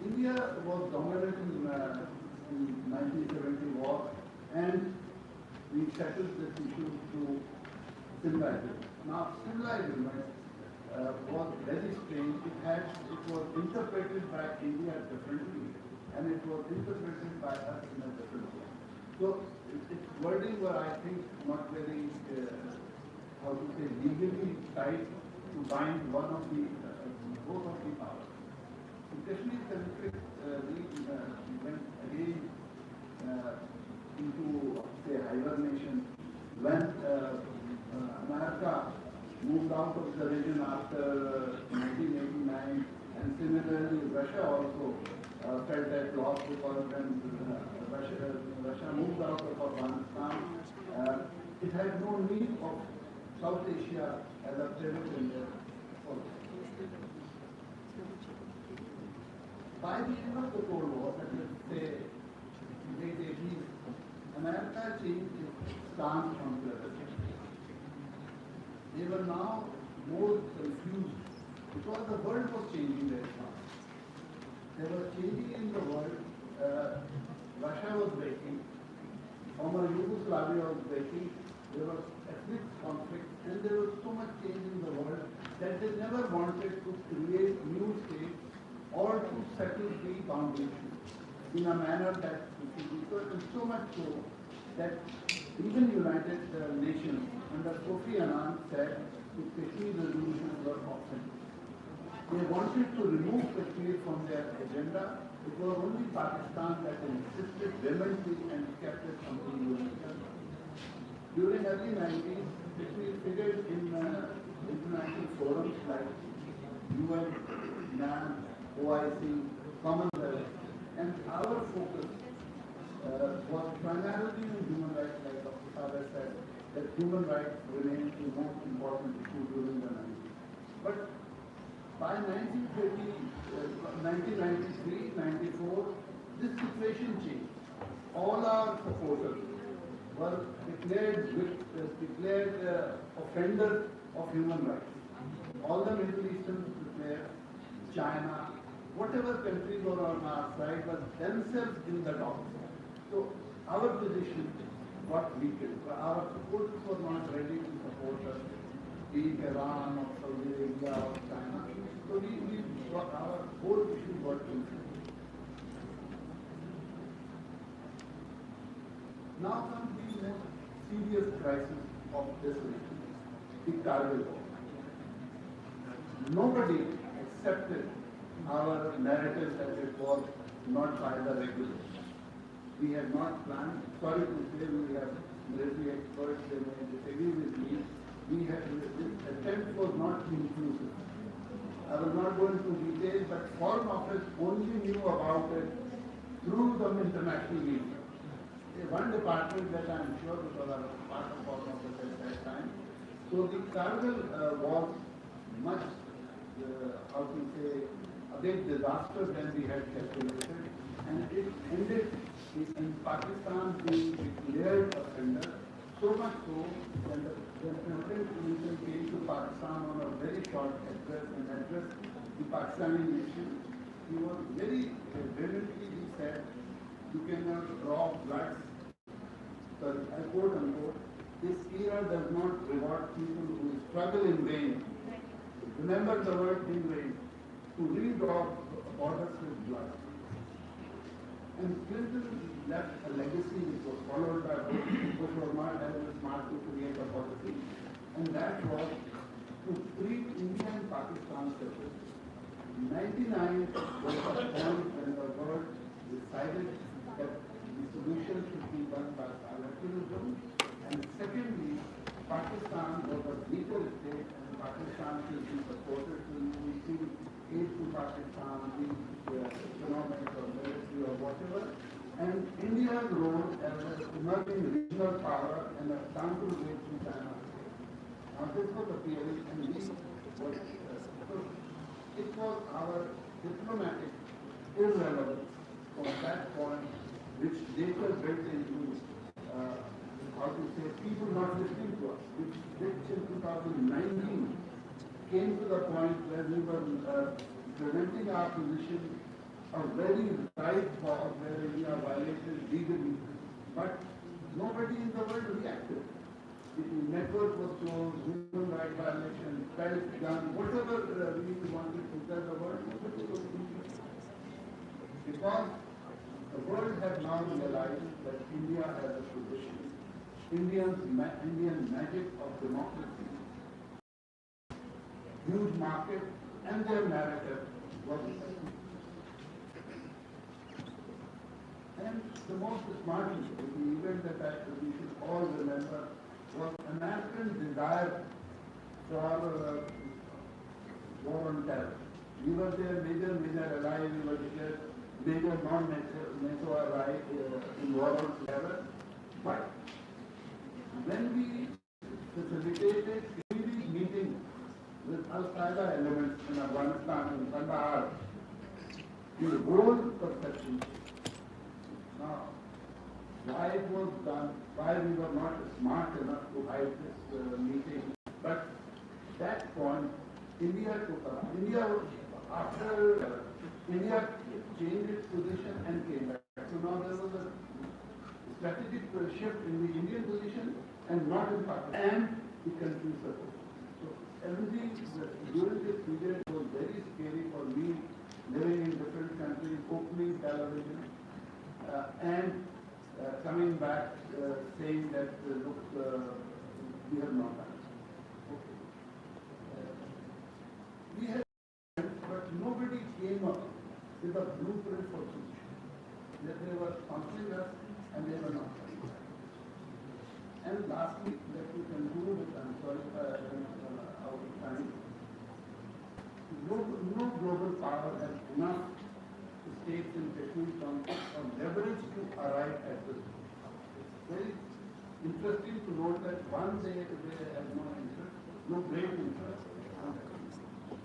India was dominant in 1970 war, and we settled this issue through Simla Agreement. Now, Simla Agreement was very strange. It was interpreted by India differently, and it was interpreted by us in a different way. So its wording were, I think, not very, how to say, legally tight to bind one of the, both of the powers. The Kashmir conflict went again into, say, hibernation when America moved out of the region after 1989, and similarly Russia also felt at loss because when Russia moved out of Afghanistan, it had no need of South Asia as a pivot in their policy. By the end of the Cold War, that is, say, late 80s, America changed its stance on terrorism. They were now more confused because the world was changing very fast. They were changing in the world. Russia was breaking. Former Yugoslavia was breaking. There was ethnic conflict, and there was so much change in the world that they never wanted to create new states or to settle the boundary issues in a manner that because so much so that even United Nations under Kofi Annan said the Kashmir resolutions were authentic. They wanted to remove Kashmir from their agenda. It was only Pakistan that insisted vehemently and kept it from the UN. During early 90s, Kashmir figured in international forums like UN, NAM, OIC, Commonwealth, and our focus was primarily on human rights, like Dr. Saber said, that human rights remained the most important issue during the 90s. But by 1993, 94, this situation changed. all our supporters were declared offenders of human rights. All the Middle Eastern players, China, whatever countries were on our side were themselves in the dock. So our position got weakened. Our supporters were not ready to support us, be it Iran or Saudi Arabia or China. So we got our whole issue got confused. Now comes the most serious crisis of this region, the Kargil War. Nobody accepted our narrative that it was not by the regulators. We had not planned. Sorry to say, we have military experts, they may disagree with me. This attempt was not inclusive. I will not go into detail, but Foreign Office only knew about it through the international media. One department that I am sure because I was part of Foreign Office at that time. So the Kargil was much, how to say, a big disaster than we had calculated, and it ended in Pakistan being declared offender, so much so that the President Commission came to Pakistan on a very short address and addressed the Pakistani nation. He was very brilliantly, he said, you cannot draw bloods, I quote unquote, this era does not reward people who struggle in vain. Remember the word in vain, to redraw borders with blood. And Clinton left a legacy which was followed by Bush was not as smart to create a policy, and that was to treat India and Pakistan separately. 99 was the point when the world decided that the solution should be done by bilateralism, and secondly, Pakistan was a weaker state, and Pakistan should be supported to receive aid to Pakistan, be economic or military or whatever, and India's role as an emerging regional power and a counterweight to China. Now this was appearing, and we were, so it was our diplomatic irrelevance from that point, which later built into, how to say, people not listening to us, which in 2019 came to the point where we were presenting our position a very right cause where India violated legally, but nobody in the world reacted. The network was closed, human rights violation, felt gun, whatever we wanted to tell the world, nobody was interested. Because the world has now realized that India has a position. Indian magic of democracy, huge market, and their narrative was and the most smart event that we should all remember was American desire for war on terror. We were their major ally, we were declared major non-NATO ally in war on terror. But when we facilitated every meeting with Al-Qaeda elements in Afghanistan and Kandahar, the whole perception. Now, why it was done, why we were not smart enough to hide this meeting, but that point, India took up. India changed its position and came back. So now there was a strategic shift in the Indian position and not in Pakistan and the country's support. So everything during this period was very scary for me, living in different countries, opening television, and coming back saying that, look, we have not done. Okay. We had, but nobody came up with a blueprint for solution. That they were counseling us and they were not coming back. And lastly, let me conclude with, I'm sorry if I went out of time. No global power has enough states in Kashmir conflict or leverage to arrive at this. It's very interesting to note that one day they have no interest, no great interest.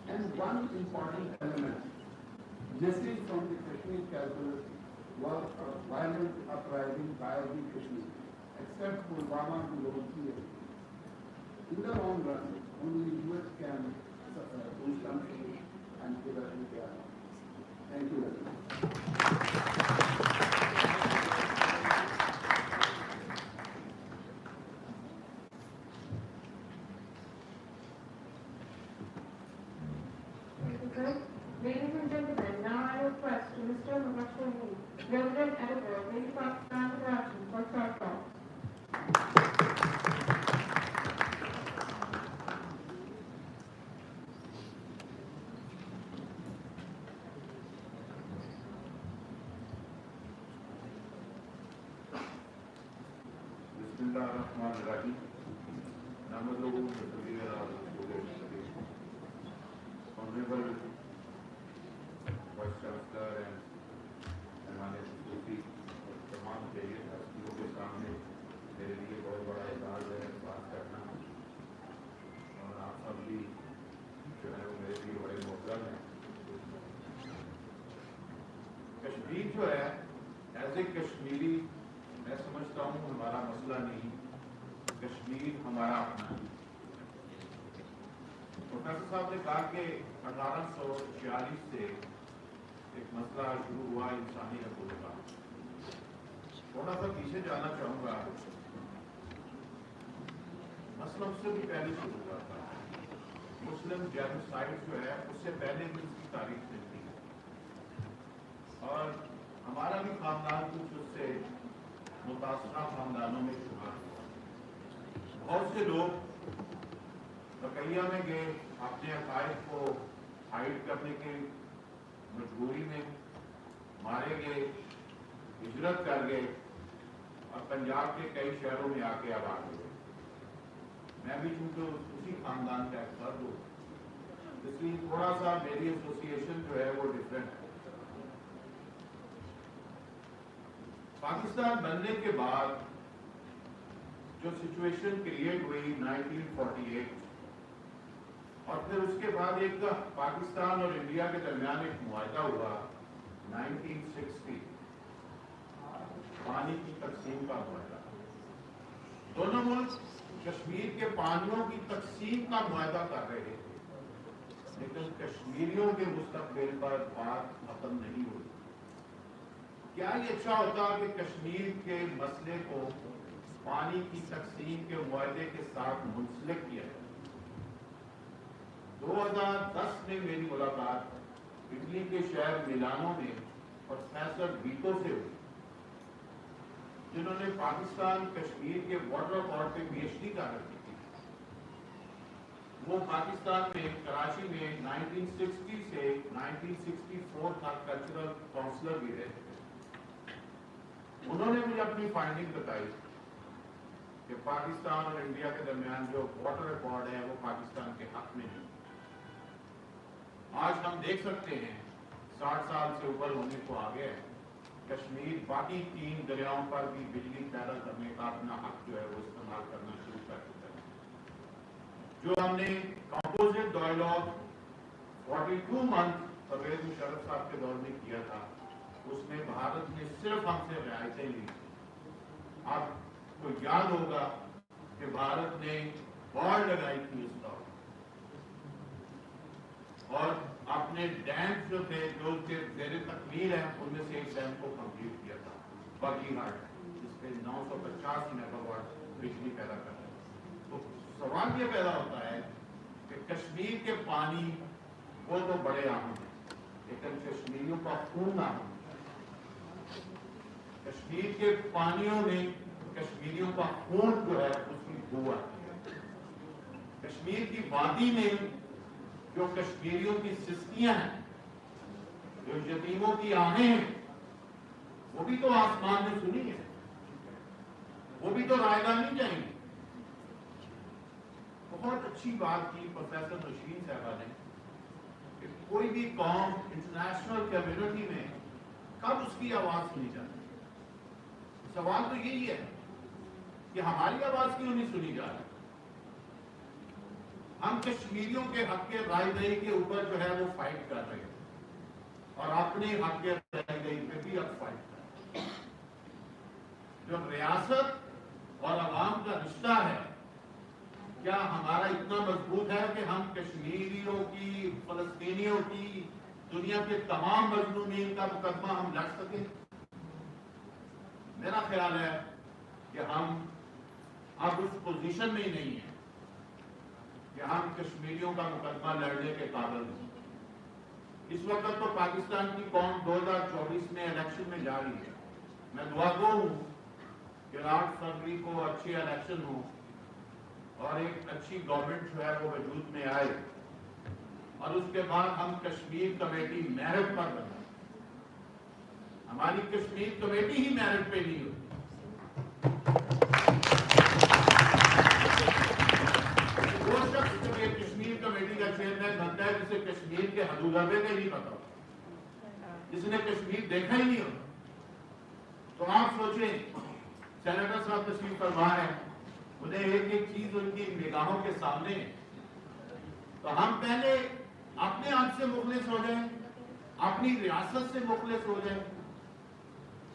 And one important element missing from the Kashmir calculus was a violent uprising by the Kashmir, except Pulwama and Lodhi. In the long run, only US can do something and give us the Thank you very much. Ladies and gentlemen, now I request to Mr. Mubashir, Resident Editor, Daily Pakistan Production, for short talk. Bismillahirrahmanirrahim. Honorable Vice Chancellor and हमारे सूफी तमाम चाहिए हस्तियों के सामने मेरे लिए बहुत बड़ा एजाज है बात करना और आप सब भी जो है वो मेरे लिए बड़े मोहतरम हैं। कश्मीर जो है एज ए कश्मीरी मैं समझता हूँ हमारा मसला नहीं, कश्मीर हमारा अपना है। प्रोफेसर साहब ने कहा कि 1846 से एक मसला शुरू हुआ इंसानी हकूक़ का। थोड़ा सा पीछे जाना चाहूँगा, मसला उससे भी पहले शुरू हुआ था। मुस्लिम जेनोसाइड जो है उससे पहले भी उसकी तारीख मिलती है और हमारा भी खानदान कुछ उससे मुतासरा खानदानों में शुमार हुआ। बहुत से लोग बकैया में गए, अपने अकायद को हाइड करने की मजबूरी में मारे गए, हिजरत कर गए और पंजाब के कई शहरों में आके आबाद हुए। मैं भी चूंकि उसी खानदान का एक फर्द हूँ, इसलिए थोड़ा सा मेरी एसोसिएशन जो है वो डिफरेंट है। पाकिस्तान बनने के बाद जो सिचुएशन क्रिएट हुई 1948 और फिर उसके बाद एक पाकिस्तान और इंडिया के दरमियान एक मुआहदा हुआ 1960 पानी की तकसीम का मुआहदा। दोनों मुल्क कश्मीर के पानियों की तकसीम का मुआहदा कर रहे थे, लेकिन कश्मीरियों के मुस्तकबिल पर बात खत्म नहीं हुई। क्या ये अच्छा होता कि कश्मीर के मसले को पानी की तकसीम के मुआहदे के साथ मुंसलिक किया जाए? 2010 में मेरी मुलाकात इटली के शहर मिलानो में प्रोफेसर वीटो से हुई, जिन्होंने पाकिस्तान कश्मीर के वाटर अकॉर्ड पे पीएचडी कर रखी थी। वो पाकिस्तान में कराची में 1960 से 1964 तक कल्चरल काउंसलर भी रहे। उन्होंने मुझे अपनी फाइंडिंग बताई कि पाकिस्तान और इंडिया के दरमियान जो वाटर अकॉर्ड है वो पाकिस्तान के हक में है। आज हम देख सकते हैं 60 साल से ऊपर होने को आ गया है, कश्मीर बाकी 3 दरियाओं पर भी बिजली पैदा करने का अपना हक जो है वो इस्तेमाल करना शुरू कर चुका है। जो हमने composite dialogue 42 month Parvez Musharraf साहब के दौर में किया था, उसमें भारत ने सिर्फ हमसे रियायतें ली। आपको याद होगा कि भारत ने बॉल लगाई थी उस दौर और अपने डैम जो थे जो जेरे तकमील है उनमें से एक डैम को कंप्लीट किया था बागीहाट, जिसपे 950 मेगावाट बिजली पैदा कर रहे। तो सवाल ये पैदा होता है कि कश्मीर के पानी वो तो बड़े अहम है, लेकिन कश्मीरियों का खून अहम है। कश्मीर के पानियों में कश्मीरियों का खून जो है उसकी बू आती है। कश्मीर की वादी में जो कश्मीरियों की सिस्कियां हैं, जो यतीमों की आहें हैं, वो भी तो आसमान में सुनी है, वो भी तो रायदानी चाहिए। बहुत अच्छी बात की प्रोफेसर नशीन साहबा ने कि कोई भी कौम इंटरनेशनल कम्युनिटी में कब उसकी आवाज सुनी जाती है। सवाल तो यही है कि हमारी आवाज क्यों नहीं सुनी जा रही। हम कश्मीरियों के हक के रायदही के ऊपर जो है वो फाइट कर रहे हैं और अपने हक के रायदही पे भी अब फाइट कर रहे हैं। जो रियासत और आवाम का रिश्ता है, क्या हमारा इतना मजबूत है कि हम कश्मीरियों की, फलस्तीनियों की, दुनिया के तमाम मजलूमीन का मुकदमा हम लड़ सकें? मेरा ख्याल है कि हम अब उस पोजीशन में ही नहीं है कि हम कश्मीरियों का मुकदमा लड़ने के काबिल नहीं। इस वक्त तो पाकिस्तान की कौम 2024 में इलेक्शन में जा रही है। मैं दुआ गो हूं कि 8 फरवरी को अच्छे इलेक्शन हो और एक अच्छी गवर्नमेंट जो है वो वजूद में आए और उसके बाद हम कश्मीर कमेटी मेरिट पर बने। हमारी कश्मीर कमेटी ही मेरिट पे नहीं होती। वो शख्स जो ये कश्मीर कमेटी का चेयरमैन बनता है जिसे कश्मीर के हदूदर्रे का नहीं पता, जिसने कश्मीर देखा ही नहीं होता। तो आप सोचें, सेनेटर साहब तशरीफ फरमा है, उन्हें एक एक चीज उनकी निगाहों के सामने है। तो हम पहले अपने आप से मुखलिस हो जाएं, अपनी रियासत से मुखलिस हो जाएं,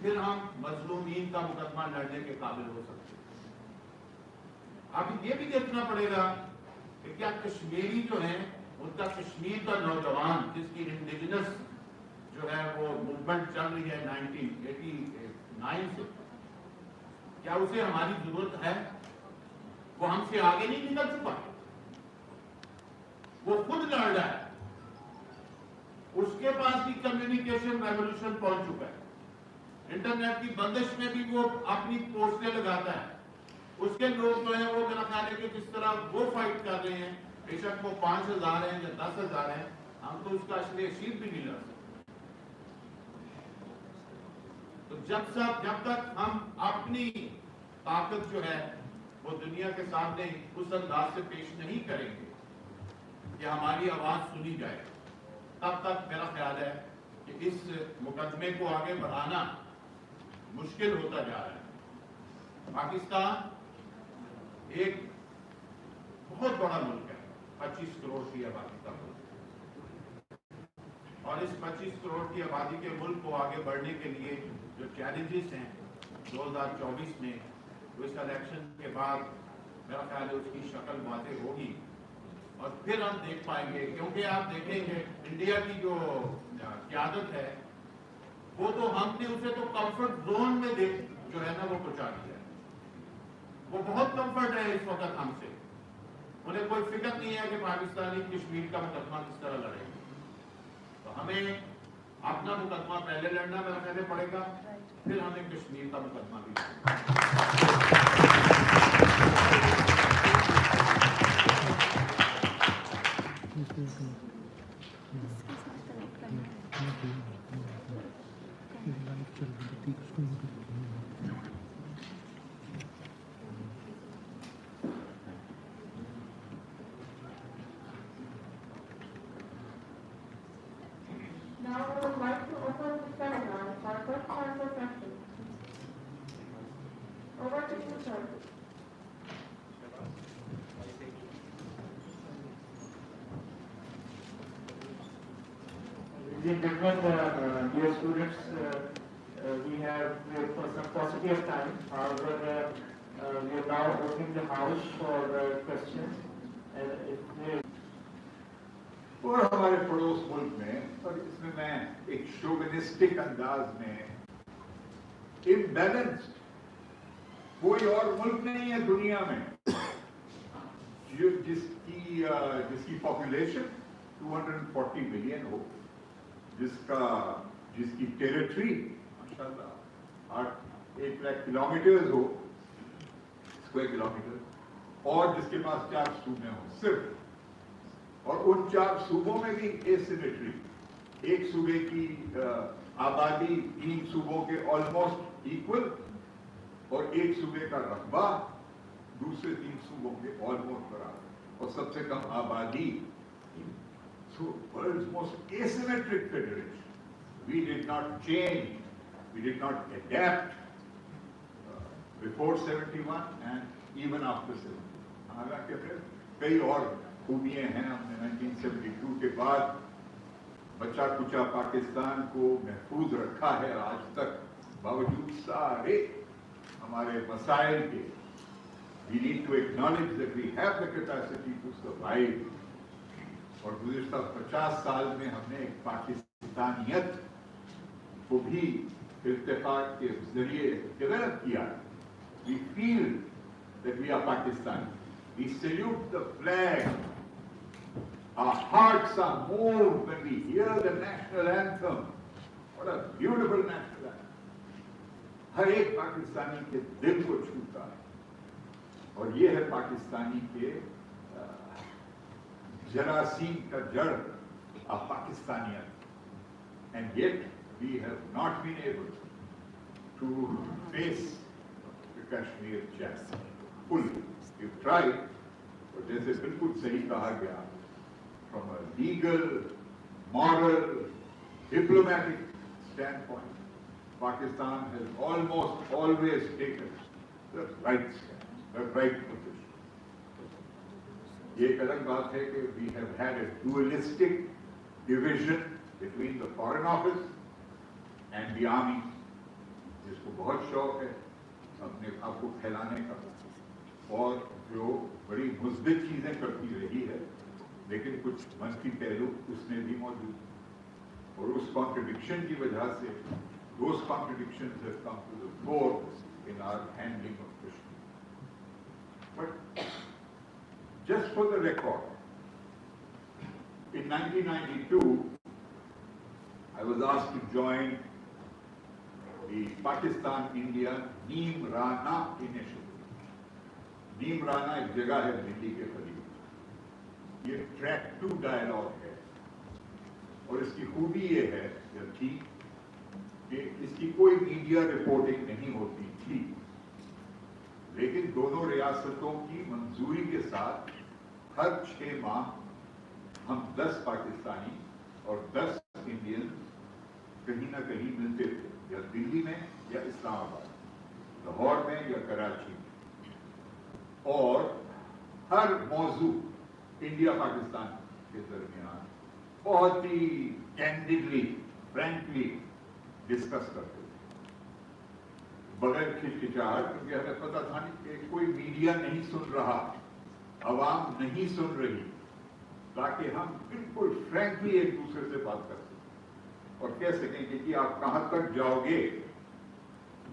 फिर हम मजलूमीन का मुकदमा लड़ने के काबिल हो सकते हैं। अब ये भी देखना पड़ेगा कि क्या कश्मीरी जो है, उनका कश्मीर का नौजवान जिसकी इंडिजिनस जो है वो मूवमेंट चल रही है 1989 से, क्या उसे हमारी जरूरत है? वो हमसे आगे नहीं निकल चुका, वो खुद लड़ रहा है, उसके पास भी कम्युनिकेशन रेवोल्यूशन पहुंच चुका है, इंटरनेट की बंदिश में भी वो अपनी पोस्टें लगाता है। उसके लोग जो है वो मेरा ख्याल है कि जिस तरह वो फाइट कर रहे हैं, बेशक वो 5,000 हैं या 10,000 हैं, हम तो उसका असली शीट भी नहीं लड़ सकते। तो जब तक हम अपनी ताकत जो है वो दुनिया के सामने उस अंदाज से पेश नहीं करेंगे कि हमारी आवाज सुनी जाए, तब तक मेरा ख्याल है कि इस मुकदमे को आगे बढ़ाना मुश्किल होता जा रहा है। पाकिस्तान एक बहुत बड़ा मुल्क है, 25 करोड़ की आबादी का मुल्क, और इस 25 करोड़ की आबादी के मुल्क को आगे बढ़ने के लिए जो चैलेंजेस हैं 2024 में, तो इस इलेक्शन के बाद मेरा ख्याल है उसकी शक्ल वाज़ेह होगी और फिर हम देख पाएंगे। क्योंकि आप देखेंगे इंडिया की जो क़यादत है वो तो हमने उसे तो कंफर्ट जोन में जो है ना वो पहुंचा दिया है। वो बहुत कंफर्ट है इस वक्त हमसे, उन्हें कोई फिक्र नहीं है कि पाकिस्तानी कश्मीर का मुकदमा किस तरह लड़ेंगे। तो हमें अपना मुकदमा पहले लड़ना पहले पड़ेगा, फिर हमें कश्मीर का मुकदमा भी Now we would like to open the seminar for question and answer session. Over to you, sir. Ladies and gentlemen, dear students, we have for some paucity of time. However, we are now opening the house for questions. And if there और हमारे पड़ोस मुल्क में, और इसमें मैं एक शोविनिस्टिक अंदाज में, इम्बैलेंस्ड कोई और मुल्क नहीं है दुनिया में जो जिसकी पॉपुलेशन 240 मिलियन हो, जिसकी टेरिटरी माशाल्लाह 1 लाख किलोमीटर हो, स्क्वायर किलोमीटर, और जिसके पास 4 सूबे हो सिर्फ, और उन 4 सूबों में भी एसिमेट्री, एक सूबे की आबादी 3 सूबों के ऑलमोस्ट इक्वल, और एक सूबे का रकबा दूसरे 3 सूबों के ऑलमोस्ट बराबर, और सबसे कम आबादी। So world's most asymmetric federation. We did not change, we did not adapt before 71 and even after 71. हालांकि फिर कई और खूबियां हैं, हमने 1972 के बाद बचा कुचा पाकिस्तान को महफूज रखा है आज तक, बावजूद सारे हमारे मसाइल के, we need to acknowledge that we have the capacity to survive. और गुज़िश्ता 50 साल में हमने एक पाकिस्तानियत को भी इल्तिफ़ाक़ के जरिए डेवलप किया. We feel that we are Pakistani. We salute the flag. Our hearts are moved when we hear the national anthem. What a beautiful national anthem. हर एक पाकिस्तानी के दिल को छूता है. और ये है पाकिस्तानी के जरासीम का जड़ of Pakistanian. And yet we have not been able to face the Kashmir challenge fully. We've tried, but जैसे बिल्कुल सही कहा गया, from a legal, moral, diplomatic standpoint, Pakistan has almost always taken the right stance, the right position. ये एक अलग बात है कि we have had a dualistic division between the Foreign Office and the Army, जिसको बहुत शौक है अपने आप को फैलाने का, और जो बड़ी मुस्बित चीजें करती रही है, लेकिन कुछ मंफी पहलू उसमें भी मौजूद है. और उस कॉन्ट्रडिक्शन की वजह से those contradictions have come to the fore in our handling of Kashmir. But just for the record, in 1992, I was asked to join the Pakistan-India Neem Rana initiative. Neem Rana एक जगह है दिल्ली के करीब. ये track 2 dialogue है, और इसकी खूबी ये है कि इसकी कोई मीडिया रिपोर्टिंग नहीं होती थी, लेकिन दोनों रियासतों की मंजूरी के साथ हर 6 माह हम 10 पाकिस्तानी और 10 इंडियन कहीं ना कहीं मिलते थे, या दिल्ली में या इस्लामाबाद, लाहौर में या कराची में, और हर मौजू इंडिया पाकिस्तान के दरमियान बहुत ही कैंडिडली, फ्रैंकली डिस्कस करते थे, बगैर खिचखिचाहट, क्योंकि हमें पता था कि कोई मीडिया नहीं सुन रहा, आवाम नहीं सुन रही, ताकि हम बिल्कुल फ्रैंकली एक दूसरे से बात कर सकें और कह सकें कि आप कहां तक जाओगे,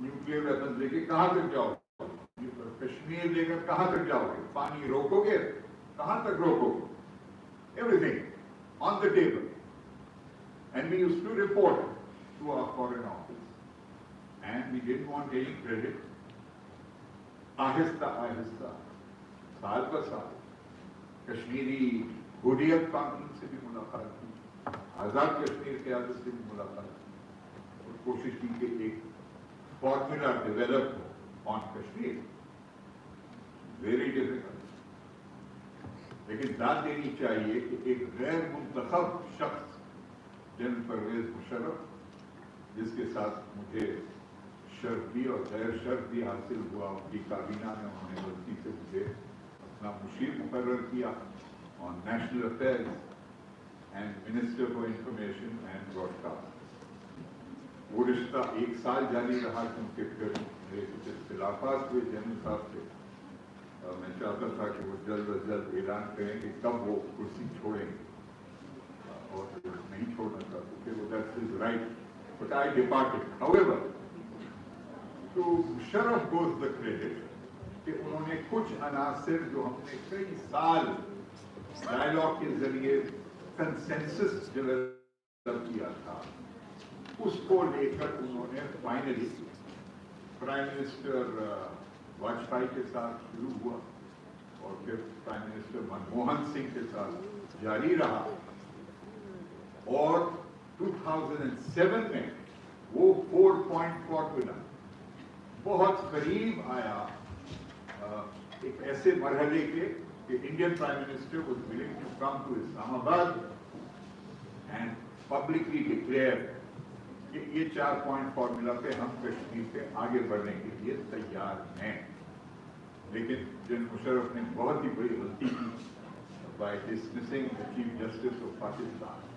न्यूक्लियर वेपन्स लेके कहां तक जाओगे, कश्मीर लेकर कहां तक जाओगे, पानी रोकोगे, कहां तक रोकोगे, everything on the table. And we used to report to our Foreign Office, and we didn't want any credit. Aahista Aahista, साल ब साल कश्मीरी हुर्रियत कॉन्फ्रेंस से भी मुलाकात की, आज़ाद कश्मीर क़यादत से भी मुलाकात की, और कोशिश की कि एक फॉर्मूला डेवलप हो ऑन कश्मीर. वेरी डिफिकल्ट, लेकिन दाद देनी चाहिए कि एक गैर मुंतखब शख्स जनरल परवेज मुशर्रफ, जिसके साथ मुझे शर्फ भी और गैर शर्फ भी हासिल हुआ, उनकी काबीना में उन्होंने गलती से मुझे अपना मुशीर मुकर्रर किया on national affairs and minister for information and broadcast. वो रिश्ता 1 साल जारी रहा, क्योंकि फिर मेरे कुछ इख्तिलाफात हुए जनरल साहब से. मैं चाहता था कि वो जल्द अज जल्द ऐलान करें कि कब वो कुर्सी छोड़ेंगे, और नहीं छोड़ना चाहते थे, वो that's his right. But I departed. However, to Musharraf goes the credit कि उन्होंने कुछ अनासिर जो हमने कई साल डायलॉग के जरिए कंसेंसस डेवलप किया था, उसको लेकर उन्होंने फाइनली प्राइम मिनिस्टर वाजपेयी के साथ शुरू हुआ, और फिर प्राइम मिनिस्टर मनमोहन सिंह के साथ जारी रहा, और 2007 में वो 4-point फॉर्मूला बहुत करीब आया एक ऐसे मरहले के कि Indian prime minister was willing to come to Islamabad and publicly declare कि ये 4-point फॉर्मूला पे हम कश्मीर पे आगे बढ़ने के लिए तैयार हैं. लेकिन जनरल मुशर्रफ ने बहुत ही बड़ी गलती की by dismissing the chief justice of Pakistan,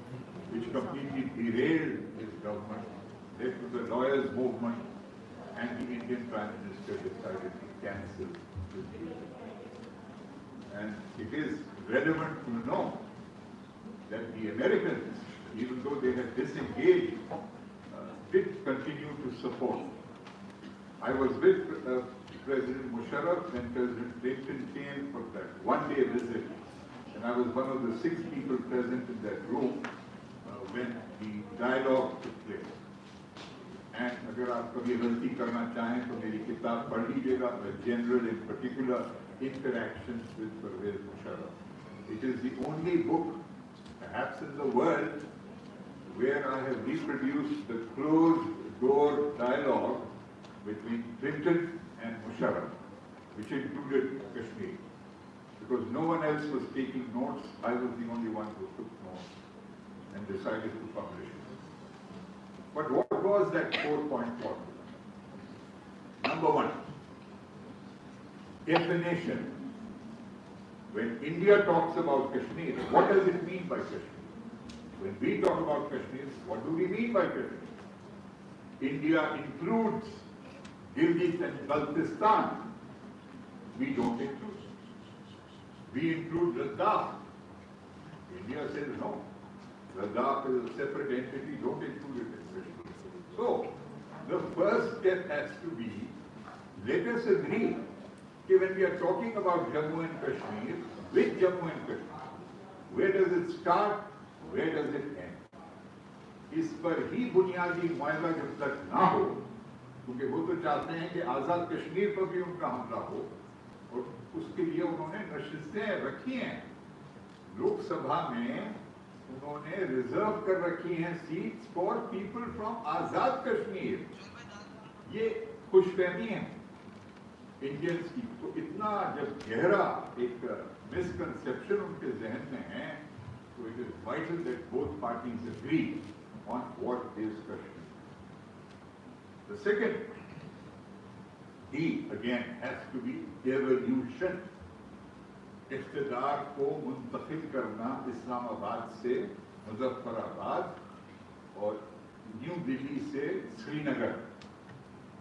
which completely derailed his government, led to the lawyers' movement, and the Indian Prime Minister decided to cancel this meeting. And it is relevant to know that the Americans, even though they had disengaged, did continue to support. I was with President Musharraf when President Clinton came for that one-day visit, and I was one of the 6 people present in that room when the dialogue took place. And अगर आप कभी गलती करना चाहें तो मेरी किताब पढ़ लीजिएगा, General in Particular Interactions with Pervez Musharraf. It is the only book, perhaps in the world, where I have reproduced the closed-door dialogue between Clinton and Musharraf, which included Kashmir. Because no one else was taking notes, I was the only one who took notes and decided to publish it. But what was that 4-point formula? Number 1, definition. When India talks about Kashmir, what does it mean by Kashmir? When we talk about Kashmir, what do we mean by Kashmir? India includes Gilgit and Baltistan. We don't include. We include Ladakh. India says no. Ladakh is a separate entity, don't include it in Kashmir. So, the first step has to be, let us agree that when we are talking about Jammu and Kashmir, which Jammu and Kashmir? Where does it start? Where does it end? इस पर ही बुनियादी मुआहदा जब तक ना हो, क्योंकि वो तो चाहते हैं कि आज़ाद कश्मीर पर भी उनका हमला हो, और उसके लिए उन्होंने नशिस्तें रखी हैं। लोकसभा में उन्होंने रिजर्व कर रखी हैं seats for people from Azad Kashmir. ये खुशफहमी है इंडियंस की। तो इतना जब गहरा एक मिसकंसेप्शन उनके जहन में है, so it is vital that both parties agree on what is Kashmir. The second D again has to be devolution. इख्तिदार को मुंतकिल करना इस्लामाबाद से मुजफ्फराबाद और न्यू दिल्ली से श्रीनगर।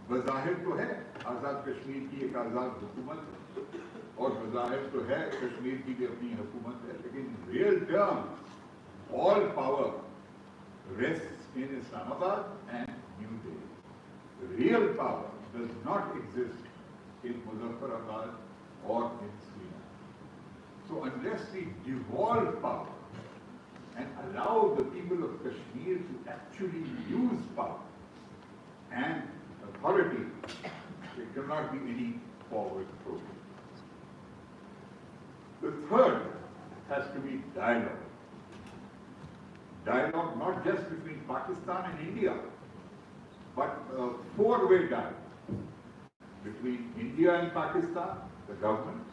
बज़ाहिर तो है आज़ाद कश्मीर की एक आज़ाद हुकूमत और बज़ाहिर तो है कश्मीर की भी अपनी हुकूमत है, लेकिन real term all power rests in Islamabad and New Delhi. The real power does not exist in Muzaffarabad or in Srinagar. So unless we devolve power and allow the people of Kashmir to actually use power and authority, there cannot be any forward progress. The third has to be dialogue. Dialogue not just between Pakistan and India, but a 4-way dialogue between India and Pakistan, the government,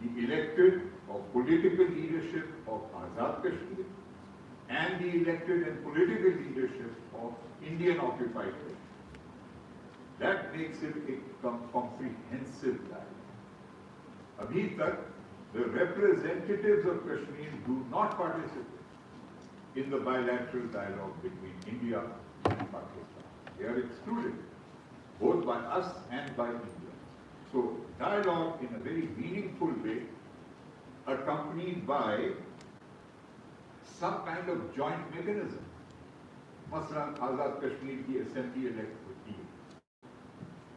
the elected or political leadership of Azad Kashmir, and the elected and political leadership of Indian occupied Kashmir. That makes it a comprehensive dialogue. Abhi tak, the representatives of Kashmir do not participate in the bilateral dialogue between India and Pakistan. They are excluded, both by us and by India. So dialogue in a very meaningful way, accompanied by some kind of joint mechanism. Maslan, Azad Kashmir की assembly elect होती है,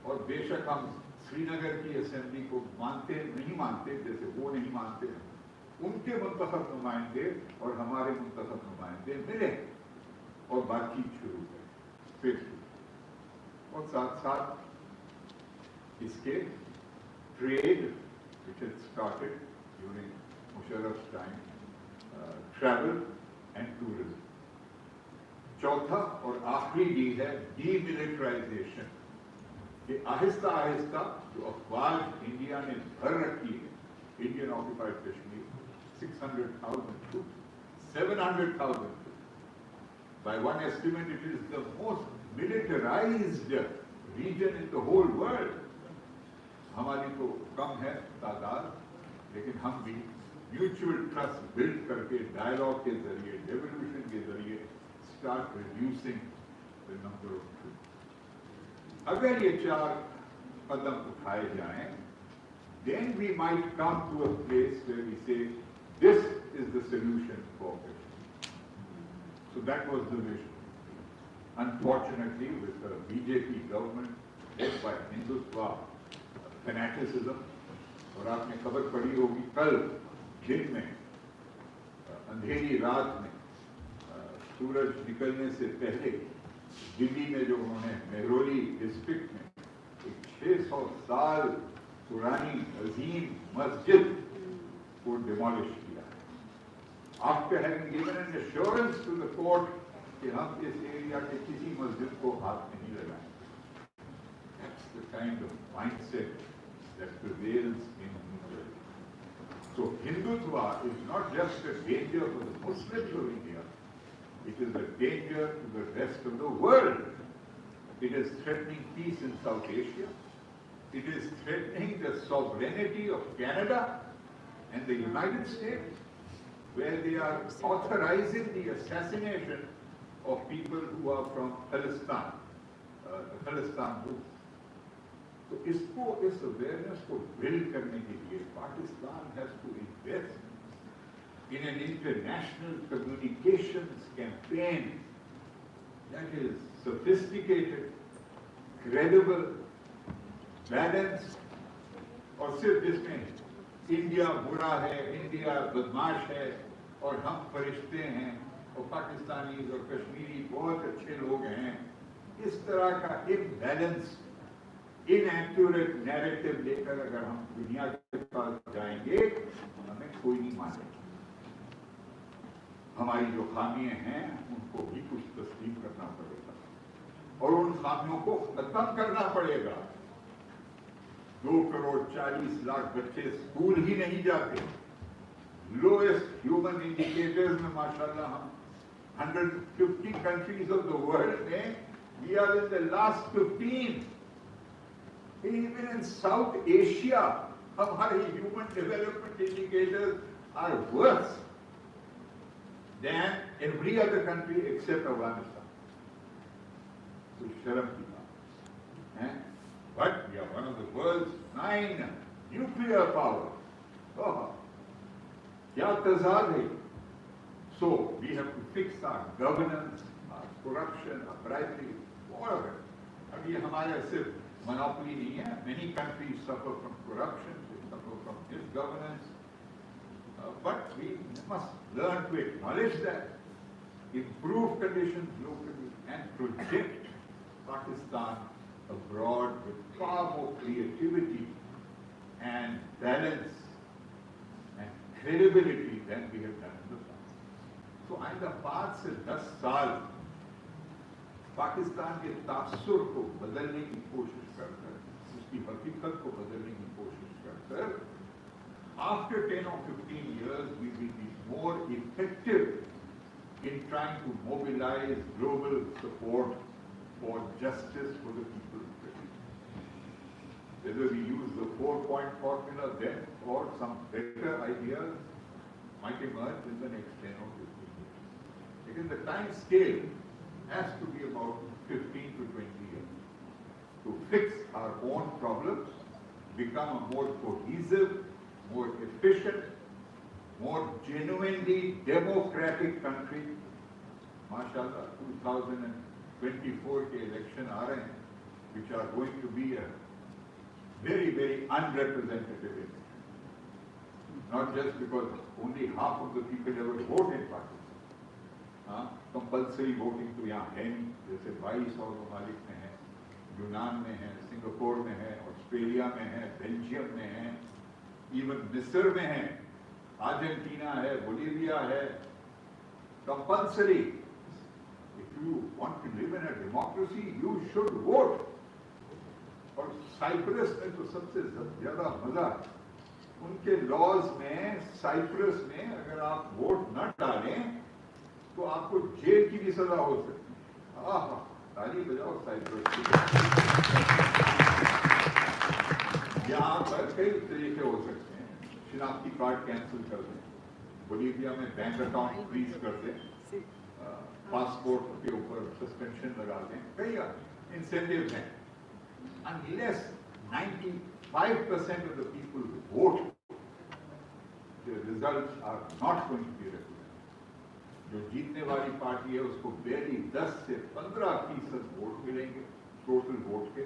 और बेशक हम श्रीनगर की assembly को मानते नहीं मानते, जैसे वो नहीं मानते, उनके मुंतखब नुमाइंदे और हमारे मुंतखब नुमाइंदे मिले और बातचीत शुरू करें फिर, और साथ साथ इसके trade which had started during Musharraf's time, travel and tourism. चौथा और आखिरी डी है डीमिलिटराइजेशन। कि आहिस्ता आहिस्ता जो अफवाज इंडिया ने भर रखी है Indian occupied Kashmir, 600,000 troops, 700,000 troops. By one estimate, it is the most militarized region in the whole world. हमारी तो कम है तादाद, लेकिन हम भी म्यूचुअल ट्रस्ट बिल्ड करके डायलॉग के जरिए, डेवोल्यूशन के जरिए start reducing the number of troops. अगर ये 4 कदम उठाए जाएं, then we might come to a place where we say, this is the solution for it. So that was the vision. Unfortunately, with the BJP government led by Hindutva fanaticism, और आपने खबर पढ़ी होगी कल दिन में अंधेरी रात में सूरज निकलने से पहले दिल्ली में जो उन्होंने मेहरौली डिस्ट्रिक्ट में एक 600 साल पुरानी अजीम मस्जिद को डिमोलिश किया। After having given an assurance to the court कि हम इस एरिया के किसी मस्जिद को हाथ नहीं लगाएंगे। That's the kind of mindset that prevails in India. So Hindutva is not just a danger for the Muslims of India, it is a danger to the rest of the world. It is threatening peace in South Asia. It is threatening the sovereignty of Canada and the United States, where they are authorizing the assassination of people who are from Palestine, the Palestine group. तो इसको इस awareness को build करने के लिए Pakistan has to invest in an international communications campaign that is sophisticated, credible, balanced, और सिर्फ जिसमें इंडिया बुरा है, इंडिया बदमाश है और हम फरिश्ते हैं और पाकिस्तानी और कश्मीरी बहुत अच्छे लोग हैं, इस तरह का इम्बैलेंस इनएक्यूरेट नैरेटिव लेकर अगर हम दुनिया के पास जाएंगे हमें कोई नहीं मानेगा। हमारी जो खामियां हैं उनको भी कुछ तस्लीम करना पड़ेगा और उन खामियों को खत्म करना पड़ेगा। 2,40,00,000 बच्चे स्कूल ही नहीं जाते। लोएस्ट ह्यूमन इंडिकेटर्स में माशाल्लाह हम 150 कंट्रीज ऑफ द वर्ल्ड में we are in the last 15। Even in South Asia, हमारे human development indicators are worse than every other country except Afghanistan. So शर्म की बात है। But we are one of the world's 9 nuclear powers. Oh, क्या तजाद है? So we have to fix our governance, our corruption, our bribery, all of it. अब ये हमारे सिर्फ monopoly नहीं है। Many countries suffer from corruption, they suffer from misgovernance, but we must learn to acknowledge that, improve conditions locally, and project Pakistan abroad with far more creativity and balance and credibility than we have done in the past. So आइंदा 5 से 10 साल पाकिस्तान के तासुर को बदलने की कोशिश करकर, उसकी हकीकत को बदलने की कोशिश करकर, after 10 or 15 years we will be more effective in trying to mobilize global support for justice for the people of Kashmir. Whether we use the 4-point formula then or some better ideas might emerge in the next 10 or 15 years. Again, the time scale has to be about 15 to 20 years to fix our own problems, become a more cohesive, more efficient, more genuinely democratic country. MashaAllah, 2024 के election आ रहे हैं, which are going to be a very, very unrepresentative election. Not just because only half of the people ever vote in Pakistan. Compulsory voting तो यहाँ है नहीं, जैसे 22 और ममालिक में है, यूनान में है, सिंगापुर में है, ऑस्ट्रेलिया में है, बेल्जियम में है, इवन मिस्र में है, अर्जेंटीना है, बोलिविया है। Compulsory, if you want to live in a democracy you should vote. और साइप्रस में तो सबसे ज्यादा मजा, उनके लॉज में साइप्रस में अगर आप वोट न डालें तो आपको जेल की भी सजा हो सकती है। ताली बजाओ साइप्रस की। यहाँ पर कई तरीके हो सकते हैं। शिनाख्ती कार्ड कैंसिल कर दें, बोलिविया में बैंक अकाउंट फ्रीज कर दें, पासपोर्ट के ऊपर सस्पेंशन लगा दें, कई इंसेंटिव्स हैं। unless 95% of the people vote, the results are not going to be recognized. जो जीतने वाली पार्टी है उसको barely 10 से 15% वोट मिलेंगे टोटल वोट के,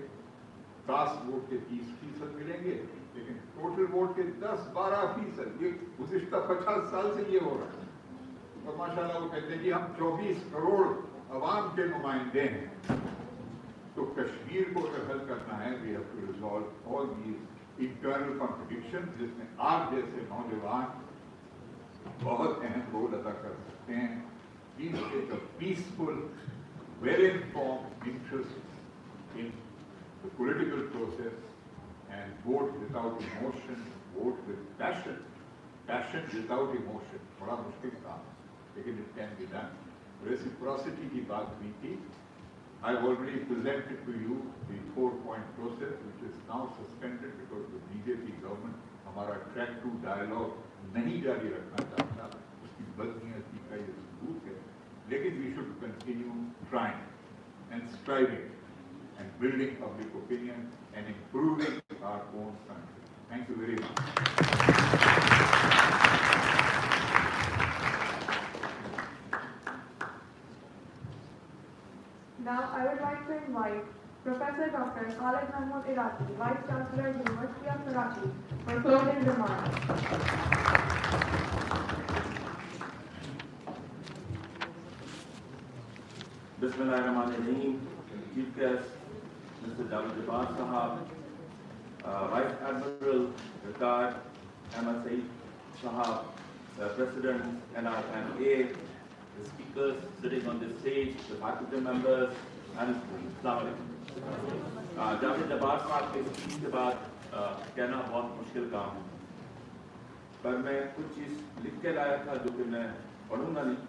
कास्ट वोट के 30% मिलेंगे, लेकिन टोटल वोट के 10-12%, ये गुज़िश्ता 50 साल से ये हो रहा है। और माशाल्लाह वो कहते हैं कि हम 24 करोड़ अवाम के नुमाइंदे हैं। तो कश्मीर को अगर हल करना है, we have to resolve all these internal contradiction, जिसमें आप जैसे नौजवान बहुत अहम रोल अदा कर सकते हैं। Peaceful, well informed interest in the political process and vote without emotion, vote with passion, passion without emotion, बड़ा मुश्किल काम है, लेकिन it can be done. Reciprocity की बात हुई थी. I've already presented to you the 4-point process, which is now suspended because the BJP government हमारा track 2 dialogue नहीं जारी रखना चाहता, उसकी बदनीयती का ये सबूत है. लेकिन we should continue trying and striving and building public opinion and improving our own country. Thank you very much. Now I would like to invite Professor Dr. Khalid Mahmood Iraqi, Vice Chancellor, University of Karachi, for closing remarks. Bismillahirrahmanirrahim. Chief Guest, Mr. Javed Abbas Sahab, Vice Admiral Retired Ahmad Saeed Sahab, President NRMA, the speakers sitting on this stage, the faculty members, and Assalamu alaikum. Javed Abbas Sahab के speech के बाद कहना बहुत मुश्किल काम है, पर मैं कुछ चीज़ लिख के लाया था जो कि मैं पढ़ूंगा नहीं,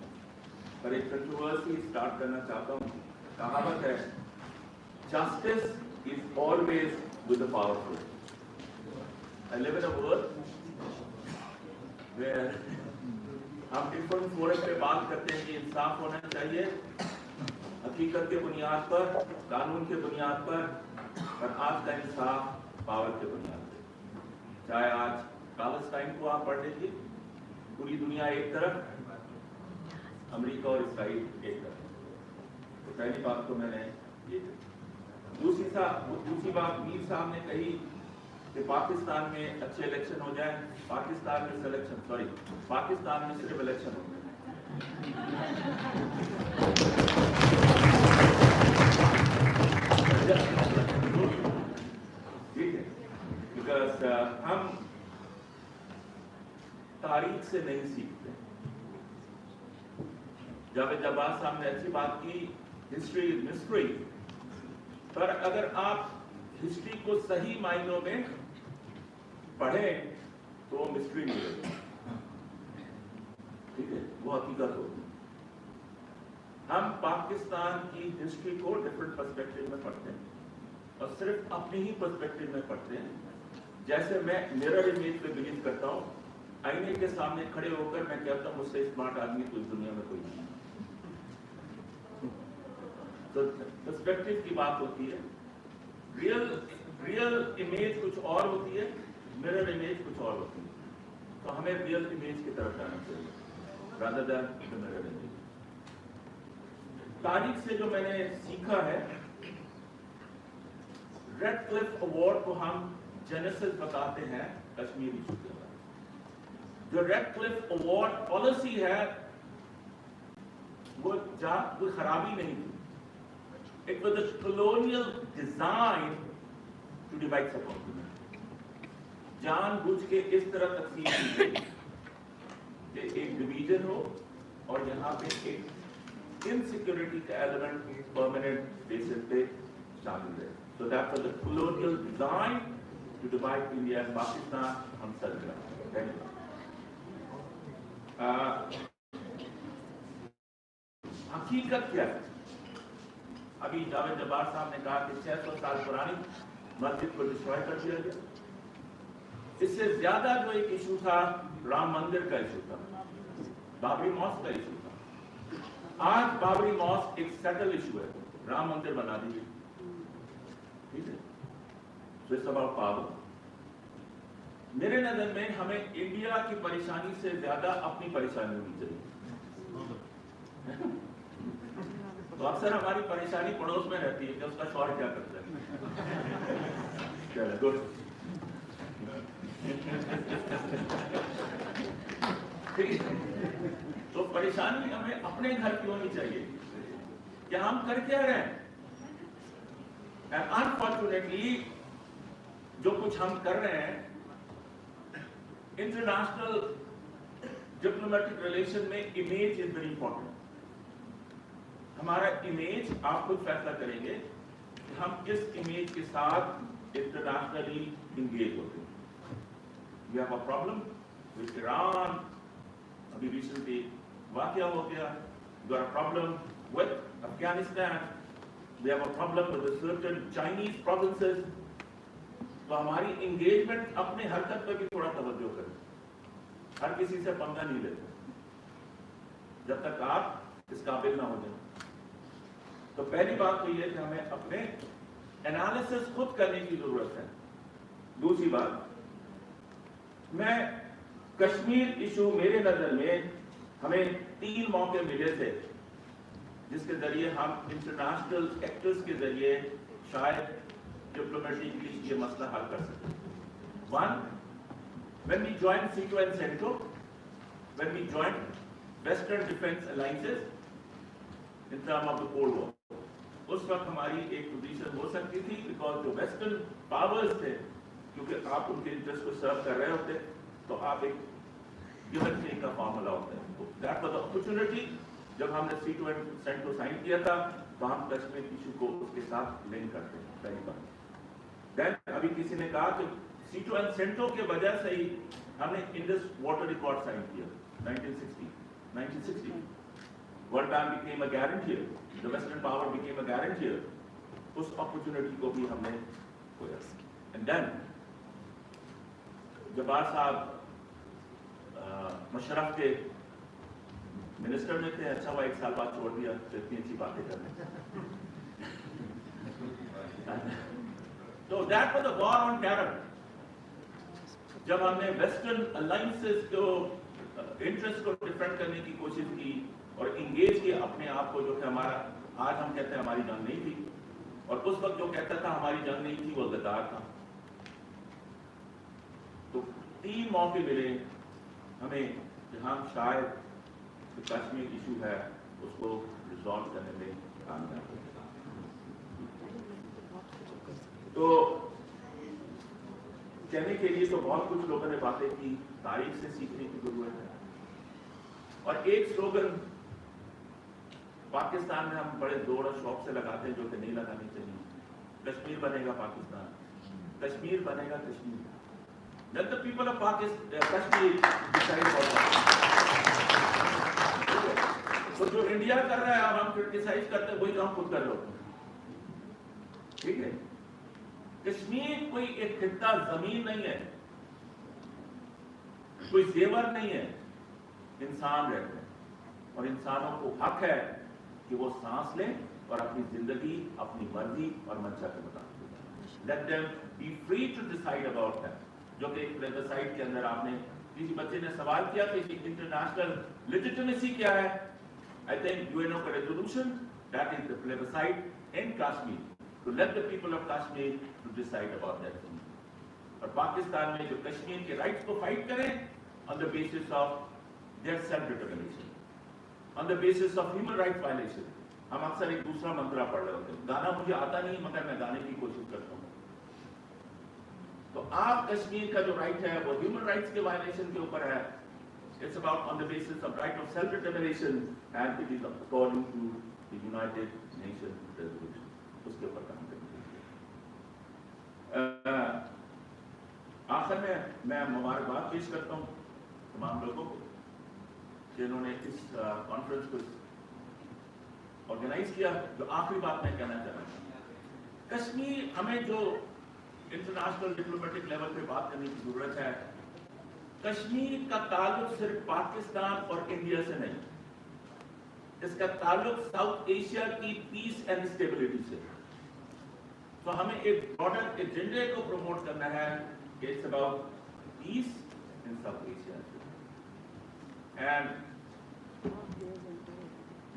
पर एक कंट्रोवर्सी स्टार्ट करना चाहता हूँ. कहावत है, justice is always with the powerful. I live in a world where हम डिफरेंट फोरम पे बात करते हैं कि इंसाफ होना चाहिए हकीकत के बुनियाद पर, कानून के बुनियाद पर आज का इंसाफ पावर के बुनियाद पर. चाहे आज पैलेस्टाइन को आप पढ़ लीजिए, पूरी दुनिया एक तरफ, अमेरिका और इसराइल एक तरफ. तो पहली बात तो मैंने ये कही. दूसरी बात मीर साहब ने कही कि पाकिस्तान में अच्छे इलेक्शन हो जाए, पाकिस्तान में सिर्फ इलेक्शन हो जाए. ठीक है, बिकॉज हम तारीख से नहीं सीखते. जावेद अब्बास साहब ने अच्छी बात की, हिस्ट्री इज मिस्ट्री, पर अगर आप हिस्ट्री को सही मायनों में पढ़ें तो मिस्ट्री नहीं रहती. ठीक है, वो हकीकत होगी. हम पाकिस्तान की हिस्ट्री को डिफरेंट पर्सपेक्टिव में पढ़ते हैं और सिर्फ अपनी ही पर्सपेक्टिव में पढ़ते हैं. जैसे मैं मिरर इमेज पे बिलीव करता हूँ, आईने के सामने खड़े होकर मैं कहता हूँ मुझसे स्मार्ट आदमी तो इस दुनिया में कोई नहीं. तो पर्सपेक्टिव की बात होती है. रियल इमेज कुछ और होती है, मिरर इमेज कुछ और होती है. तो हमें रियल इमेज की तरफ जाना चाहिए rather than the mirror image. तारीख से जो मैंने सीखा है, रेड क्लिफ अवार्ड को हम जेनेसिस बताते हैं कश्मीर इशू के बारे में. जो रेड क्लिफ अवार्ड पॉलिसी है वो कोई खराबी नहीं थी. It was a colonial design to divide the continent. जानबूझ के इस तरह तकसीम की गई कि एक डिवीजन हो और यहाँ पे एक इनसिक्योरिटी का एलिमेंट परमानेंट बेसिस पे शामिल है. So that was the colonial design to divide India and Pakistan. हम सब जानते हैं. हकीकत क्या है? अभी जावेद जब्बार साहब ने कहा कि 600 साल पुरानी मस्जिद को डिस्ट्रॉय कर दिया गया. इससे ज्यादा जो एक इशू था, राम मंदिर का इशू था, बाबरी मॉस्क का इशू था. आज बाबरी मॉस्क एक सेटल इशू है, राम मंदिर बना दीजिए. ठीक है, So it's about power. मेरे नजर में हमें इंडिया की परेशानी से ज्यादा अपनी परेशानी होनी चाहिए। तो अक्सर हमारी परेशानी पड़ोस में रहती है कि उसका शौहर क्या करता है। चलो गुड। तो परेशानी हमें अपने घर की होनी चाहिए कि हम कर क्या रहे हैं। एंड अनफॉर्चुनेटली जो कुछ हम कर रहे हैं, इंटरनेशनल डिप्लोमेटिक रिलेशन में इमेज इज वेरी इंपॉर्टेंट। हमारा इमेज, आप खुद फैसला करेंगे कि हम किस इमेज के साथ इंटरनेशनली इंगेज होते हैं। We have a problem with Iran, अभी रिसेंटली वाकया हो गया। We have a problem with Afghanistan, we have a problem with certain Chinese provinces. तो हमारी एंगेजमेंट अपने हरकत पर भी थोड़ा तवज्जो करें। हर किसी से पंगा नहीं लेते जब तक आप इस काबिल ना हो जाए। तो पहली बात तो यह कि हमें अपने एनालिसिस खुद करने की जरूरत है। दूसरी बात, मैं कश्मीर इशू, मेरे नजर में हमें 3 मौके मिले थे जिसके जरिए हम इंटरनेशनल एक्टर्स के जरिए शायद डिप्लोमेटिकली ये मसला हल कर सकते। 1, when we joined C2 and CENTO, when we joined Western Defense Alliances in terms of the Cold War, उस वक्त हमारी एक पोजीशन हो सकती थी बिकॉज जो वेस्टर्न पावर्स थे, क्योंकि आप उनके इंटरेस्ट को सर्व कर रहे होते, तो आप एक गिव एंड टेक का फॉर्मूला होता है। तो दैट वाज द अपॉर्चुनिटी। जब हमने C2 and CENTO साइन किया था तो हम कश्मीर इशू को उसके साथ लिंक करते हैं। पहली बात। देन अभी किसी ने कहा कि C2 and CENTO के वजह से ही हमने इंडस वाटर रिकॉर्ड साइन किया 1960। World Bank became a guarantor, the Western power became a guarantor. उस अपॉर्चुनिटी को भी हमने खोया। एंड देन जब्बार साहब मशरफ के मिनिस्टर में थे, अच्छा हुआ 1 साल बाद छोड़ दिया, तो इतनी अच्छी बातें करने। तो that was the war on terror. जब हमने वेस्टर्न अलायंसेस को इंटरेस्ट को डिफेंड करने की कोशिश की और इंगेज किया अपने आप को, जो कि हमारा, आज हम कहते हैं हमारी जंग नहीं थी, और उस वक्त जो कहता था हमारी जंग नहीं थी वो गद्दार था। तो 3 मौके मिले हमें जहां शायद जो कश्मीर इशू है उसको रिजॉल्व करने में कामयाब हो। तो कहने के लिए तो बहुत कुछ लोगों ने बातें की, तारीख से सीखने की जरूरत है। और एक स्लोगन पाकिस्तान में हम बड़े जोर और शौक से लगाते हैं, जो कि नहीं लगानी चाहिए। कश्मीर बनेगा पाकिस्तान, कश्मीर बनेगा Kashmir. Let the people of Kashmir decide for that. तो जो इंडिया कर रहा है, अब हम क्रिटिसाइज करते हैं, वही काम खुद कर रहे होते हैं। ठीक है, कश्मीर कोई एक खित्ता जमीन नहीं है, कोई जेवर नहीं है, इंसान रहते हैं और इंसानों को हक है कि वो सांस लें और अपनी जिंदगी अपनी मर्जी और मंशा के मुताबिक। Let them be free to decide about that. जो कि प्लेबसाइट के अंदर आपने, किसी बच्चे ने सवाल किया कि इंटरनेशनल लेजिटिमेसी क्या है। आई थिंक यूएनओ का resolution, that is the plebiscite in Kashmir to let the people of Kashmir to decide about that thing. और पाकिस्तान में जो कश्मीर के राइट्स को फाइट करें on the basis of their self determination, on the basis of human right violation. हम अक्सर एक दूसरा मंत्रा पढ़ रहे होते हैं, गाना मुझे आता नहीं मगर मैं गाने की कोशिश करता हूँ। तो आप कश्मीर का जो राइट है वो ह्यूमन राइट्स के वायलेशन के ऊपर है। It's about on the basis of right of self determination and it is according to the United Nation resolution. उसके ऊपर काम करेंगे। आखिर में मैं मुबारकबाद पेश करता हूँ तमाम लोगों को जिन्होंने इस कॉन्फ्रेंस को ऑर्गेनाइज किया। जो आखिरी बात मैं कहना चाह रहा हूँ, कश्मीर, हमें जो इंटरनेशनल डिप्लोमेटिक लेवल पे बात करने की जरूरत है, कश्मीर का ताल्लुक सिर्फ पाकिस्तान और इंडिया से नहीं, इसका ताल्लुक साउथ एशिया की पीस एंड स्टेबिलिटी से। तो हमें एक ब्रॉडर एजेंडे को प्रमोट करना है. इट्स अबाउट पीस इन सब एशिया. एंड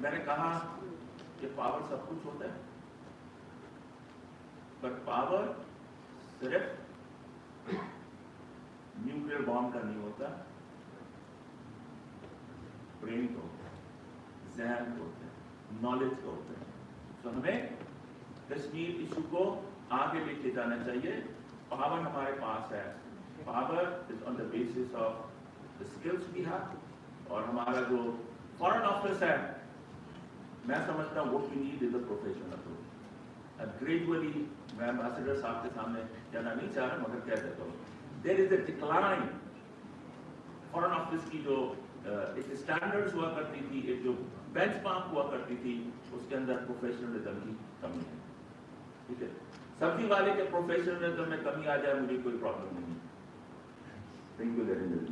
मैंने कहा कि पावर सब कुछ होता है, पर पावर सिर्फ न्यूक्लियर बॉम्ब का नहीं होता, ब्रेन का होता है, जहन का होता है, नॉलेज का होता है. तो हमें कश्मीर इशू को आगे लेके जाना चाहिए. पावर हमारे पास है. Power is on the basis of the skills we have. और हमारा जो फॉरेन ऑफिस है, मैं समझता हूँ what we need is a professional approach. Gradually मैं एम्बेसडर साहब के सामने कहना नहीं चाह रहा, मगर कह देता हूँ, there is a decline. Foreign office की जो एक स्टैंडर्ड्स हुआ करती थी, एक जो बेंचमार्क हुआ करती थी, उसके अंदर प्रोफेशनलिज्म की कमी है. ठीक है, सब्जी वाले के प्रोफेशनलिज्म में कमी आ जाए, मुझे कोई प्रॉब्लम नहीं. Thank you very much.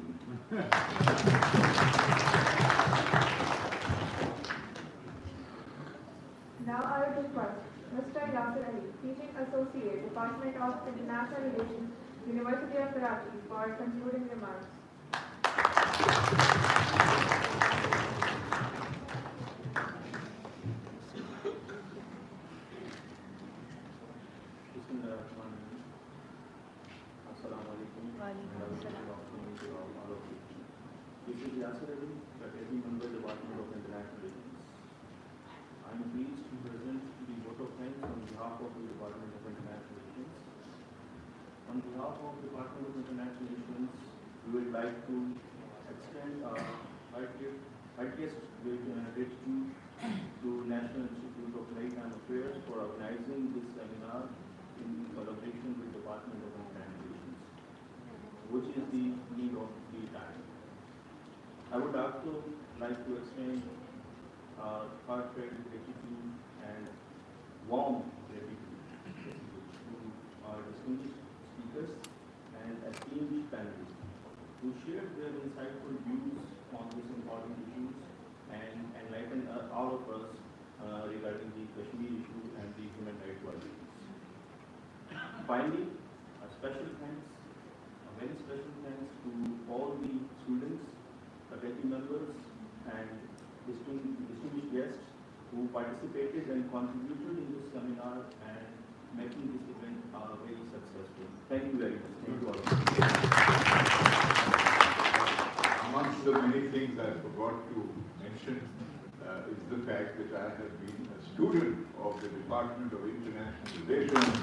Now I would request Mr. Yasir Ali, Teaching Associate, Department of International Relations, University of Karachi, for concluding remarks. This is Yasir Ali, Faculty Member, Department of International Relations. I am pleased to present the vote of thanks on behalf of the Department of International Relations. On behalf of the Department of International Relations, we would like to extend our heartiest gratitude to National Institute of Maritime Affairs for organizing this seminar in collaboration with the Department of International Relations, which is the need of the time. I would also like to extend heartfelt gratitude and warm gratitude to our distinguished speakers and esteemed panelists who shared their insightful views on these important issues and enlightened all of us regarding the Kashmir issue and the human rights violations. Finally, a very special thanks to all the students, faculty members and distinguished guests who participated and contributed in this seminar and making this event very successful. Thank you very much. Thank you all. Amongst the many things I forgot to mention is the fact that I have been a student of the Department of International Relations.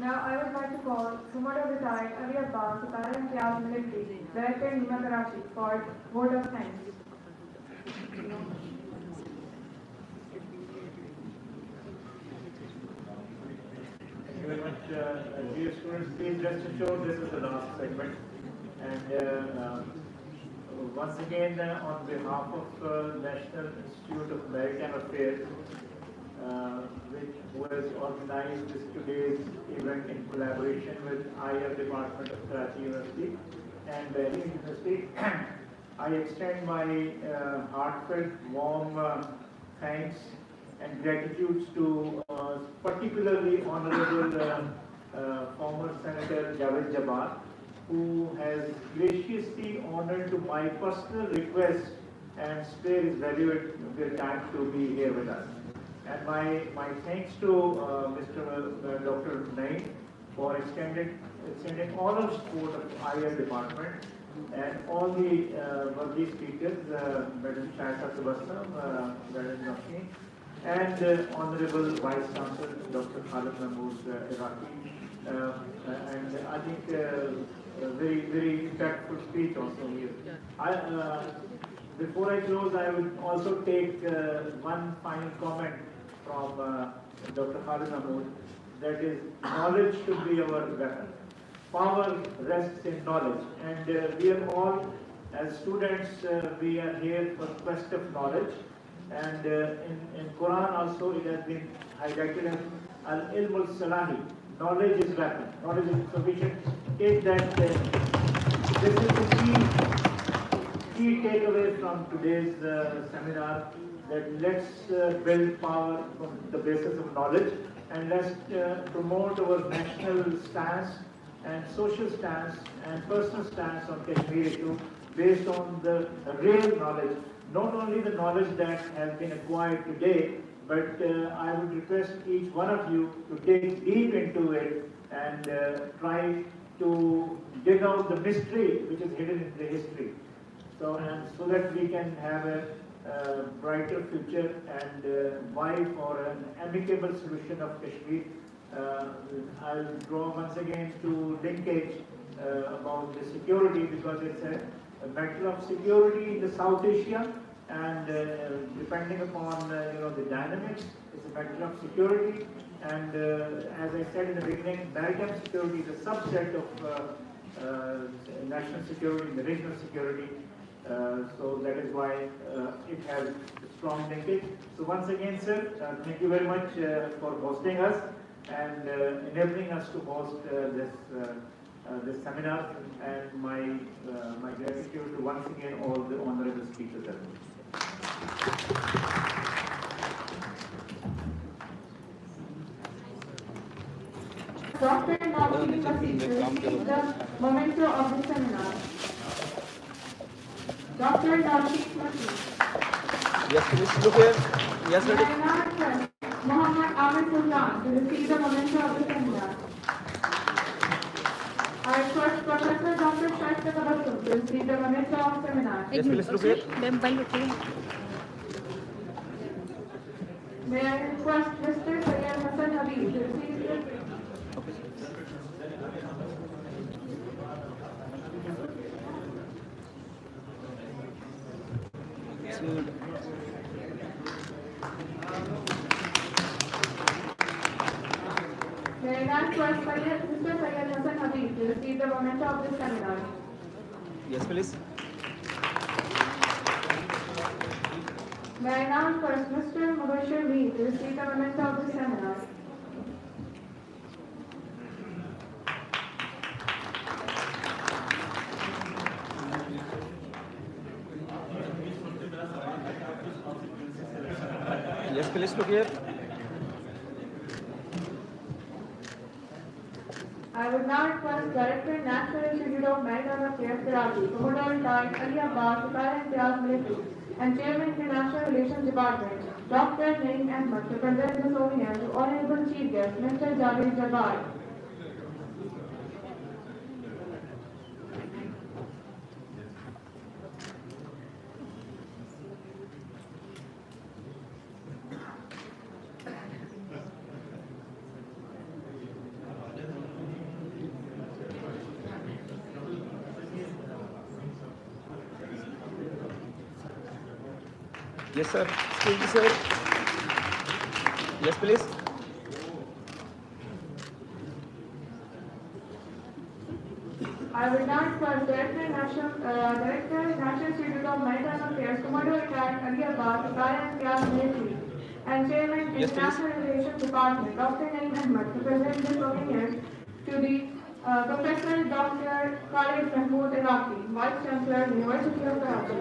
Now I would like to call Sumar Retired Ali Abbas, Satara Imtiaz Military, Director Nima Karachi, for vote of thanks. Thank you very much. Dear students, please rest assured this is the last segment. And once again, on behalf of National Institute of Maritime Affairs, who has organized today's event in collaboration with IR Department of Karachi University and Delhi University, I extend my heartfelt, warm thanks and gratitude to particularly Honorable former Senator Javed Jabbar, who has graciously honored to my personal request and spare his valuable time to be here with us. And my thanks to Mr. Dr. Naeem for extending all of support of IR department and all the worthy speakers, Madam Shaisa Subasam, Madam Nafseen, and Honorable Vice Chancellor Dr. Khalid Mahmood Iraqi. And I think a very impactful speech also here. Before I close, I would also take one final comment from Dr. Khalid Mahmood, that is, knowledge should be our weapon. Power rests in knowledge, and we are all, as students, we are here for quest of knowledge. And in Quran also it has been highlighted as al-ilm al-salahi, knowledge is weapon, knowledge is sufficient. Take that, this is the key takeaway from today's seminar. that let's build power on the basis of knowledge, and let's promote our national stance and social stance and personal stance on Kashmir issue based on the real knowledge, not only the knowledge that has been acquired today, but I would request each one of you to dig deep into it and try to dig out the mystery which is hidden in the history. So that we can have a brighter future and vie for an amicable solution of Kashmir. I'll draw once again to linkage about the security, because it's a matter of security in the South Asia, and depending upon the dynamics, it's a matter of security. And as I said in the beginning, maritime security is a subset of national security and the regional security. So that is why it has a strong linkage. So once again, sir, thank you very much for hosting us and enabling us to host this seminar. And my gratitude to once again all the honorable speakers. Dr. Naushin Masih to receive the memento of the seminar. Dr. Naushin Masih. Yes, please look here. Yes, ready. May I now request Muhammad Amir Sultan to receive the memento of the seminar. I request Professor Dr. Shaista Tabassum to receive the memento of the seminar. Yes, please look here. May I request Mr. Sayyid Hassan Habib to receive the May I now request Mr. Sayyid Hassan Habib to receive the memento of this seminar. Yes, please. May I now request Mr. Mubashir Mir to receive the memento of this seminar. Yes, please look here. I would now request Director, National Institute of Maritime Affairs, Karachi, Commodore retired Ali Abbas, retired Imtiaz Military, and Chairman International Relations Department, Dr. Naeem Ahmed, to present the souvenir to Honorable Chief Guest, Mr. Javed Jabbar. Yes, sir. Excuse me, sir. Yes, please. I will now request Director, National Institute of Maritime Affairs, Commodore retired Ali Abbas, retired Imtiaz Military, and Chairman Yes, International Relations Department, Dr. Naeem Ahmed, to present this souvenir to the Professor Dr. Khalid Mahmood Iraqi, Vice Chancellor, University of Karachi.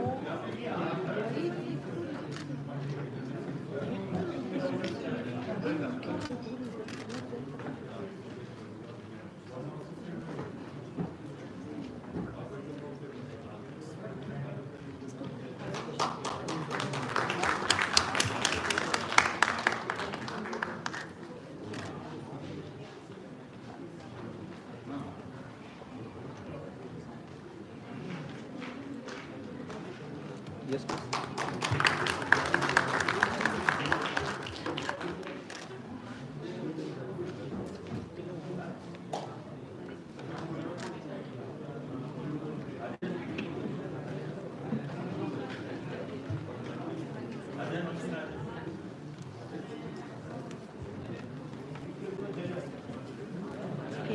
Yes, please.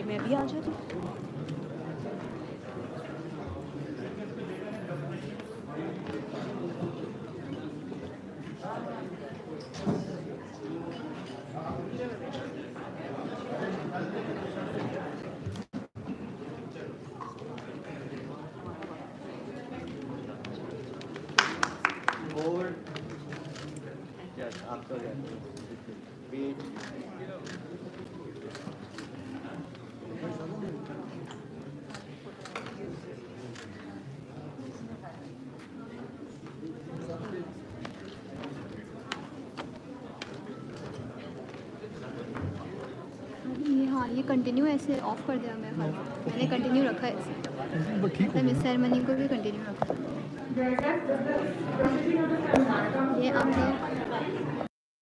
मैं भी आ जाती Gold ये हाँ ये continue ऐसे of कर दिया मैंने कंटिन्यू रखा है ऐसे मिस सेरेमनी को भी कंटिन्यू रखा है। ये आप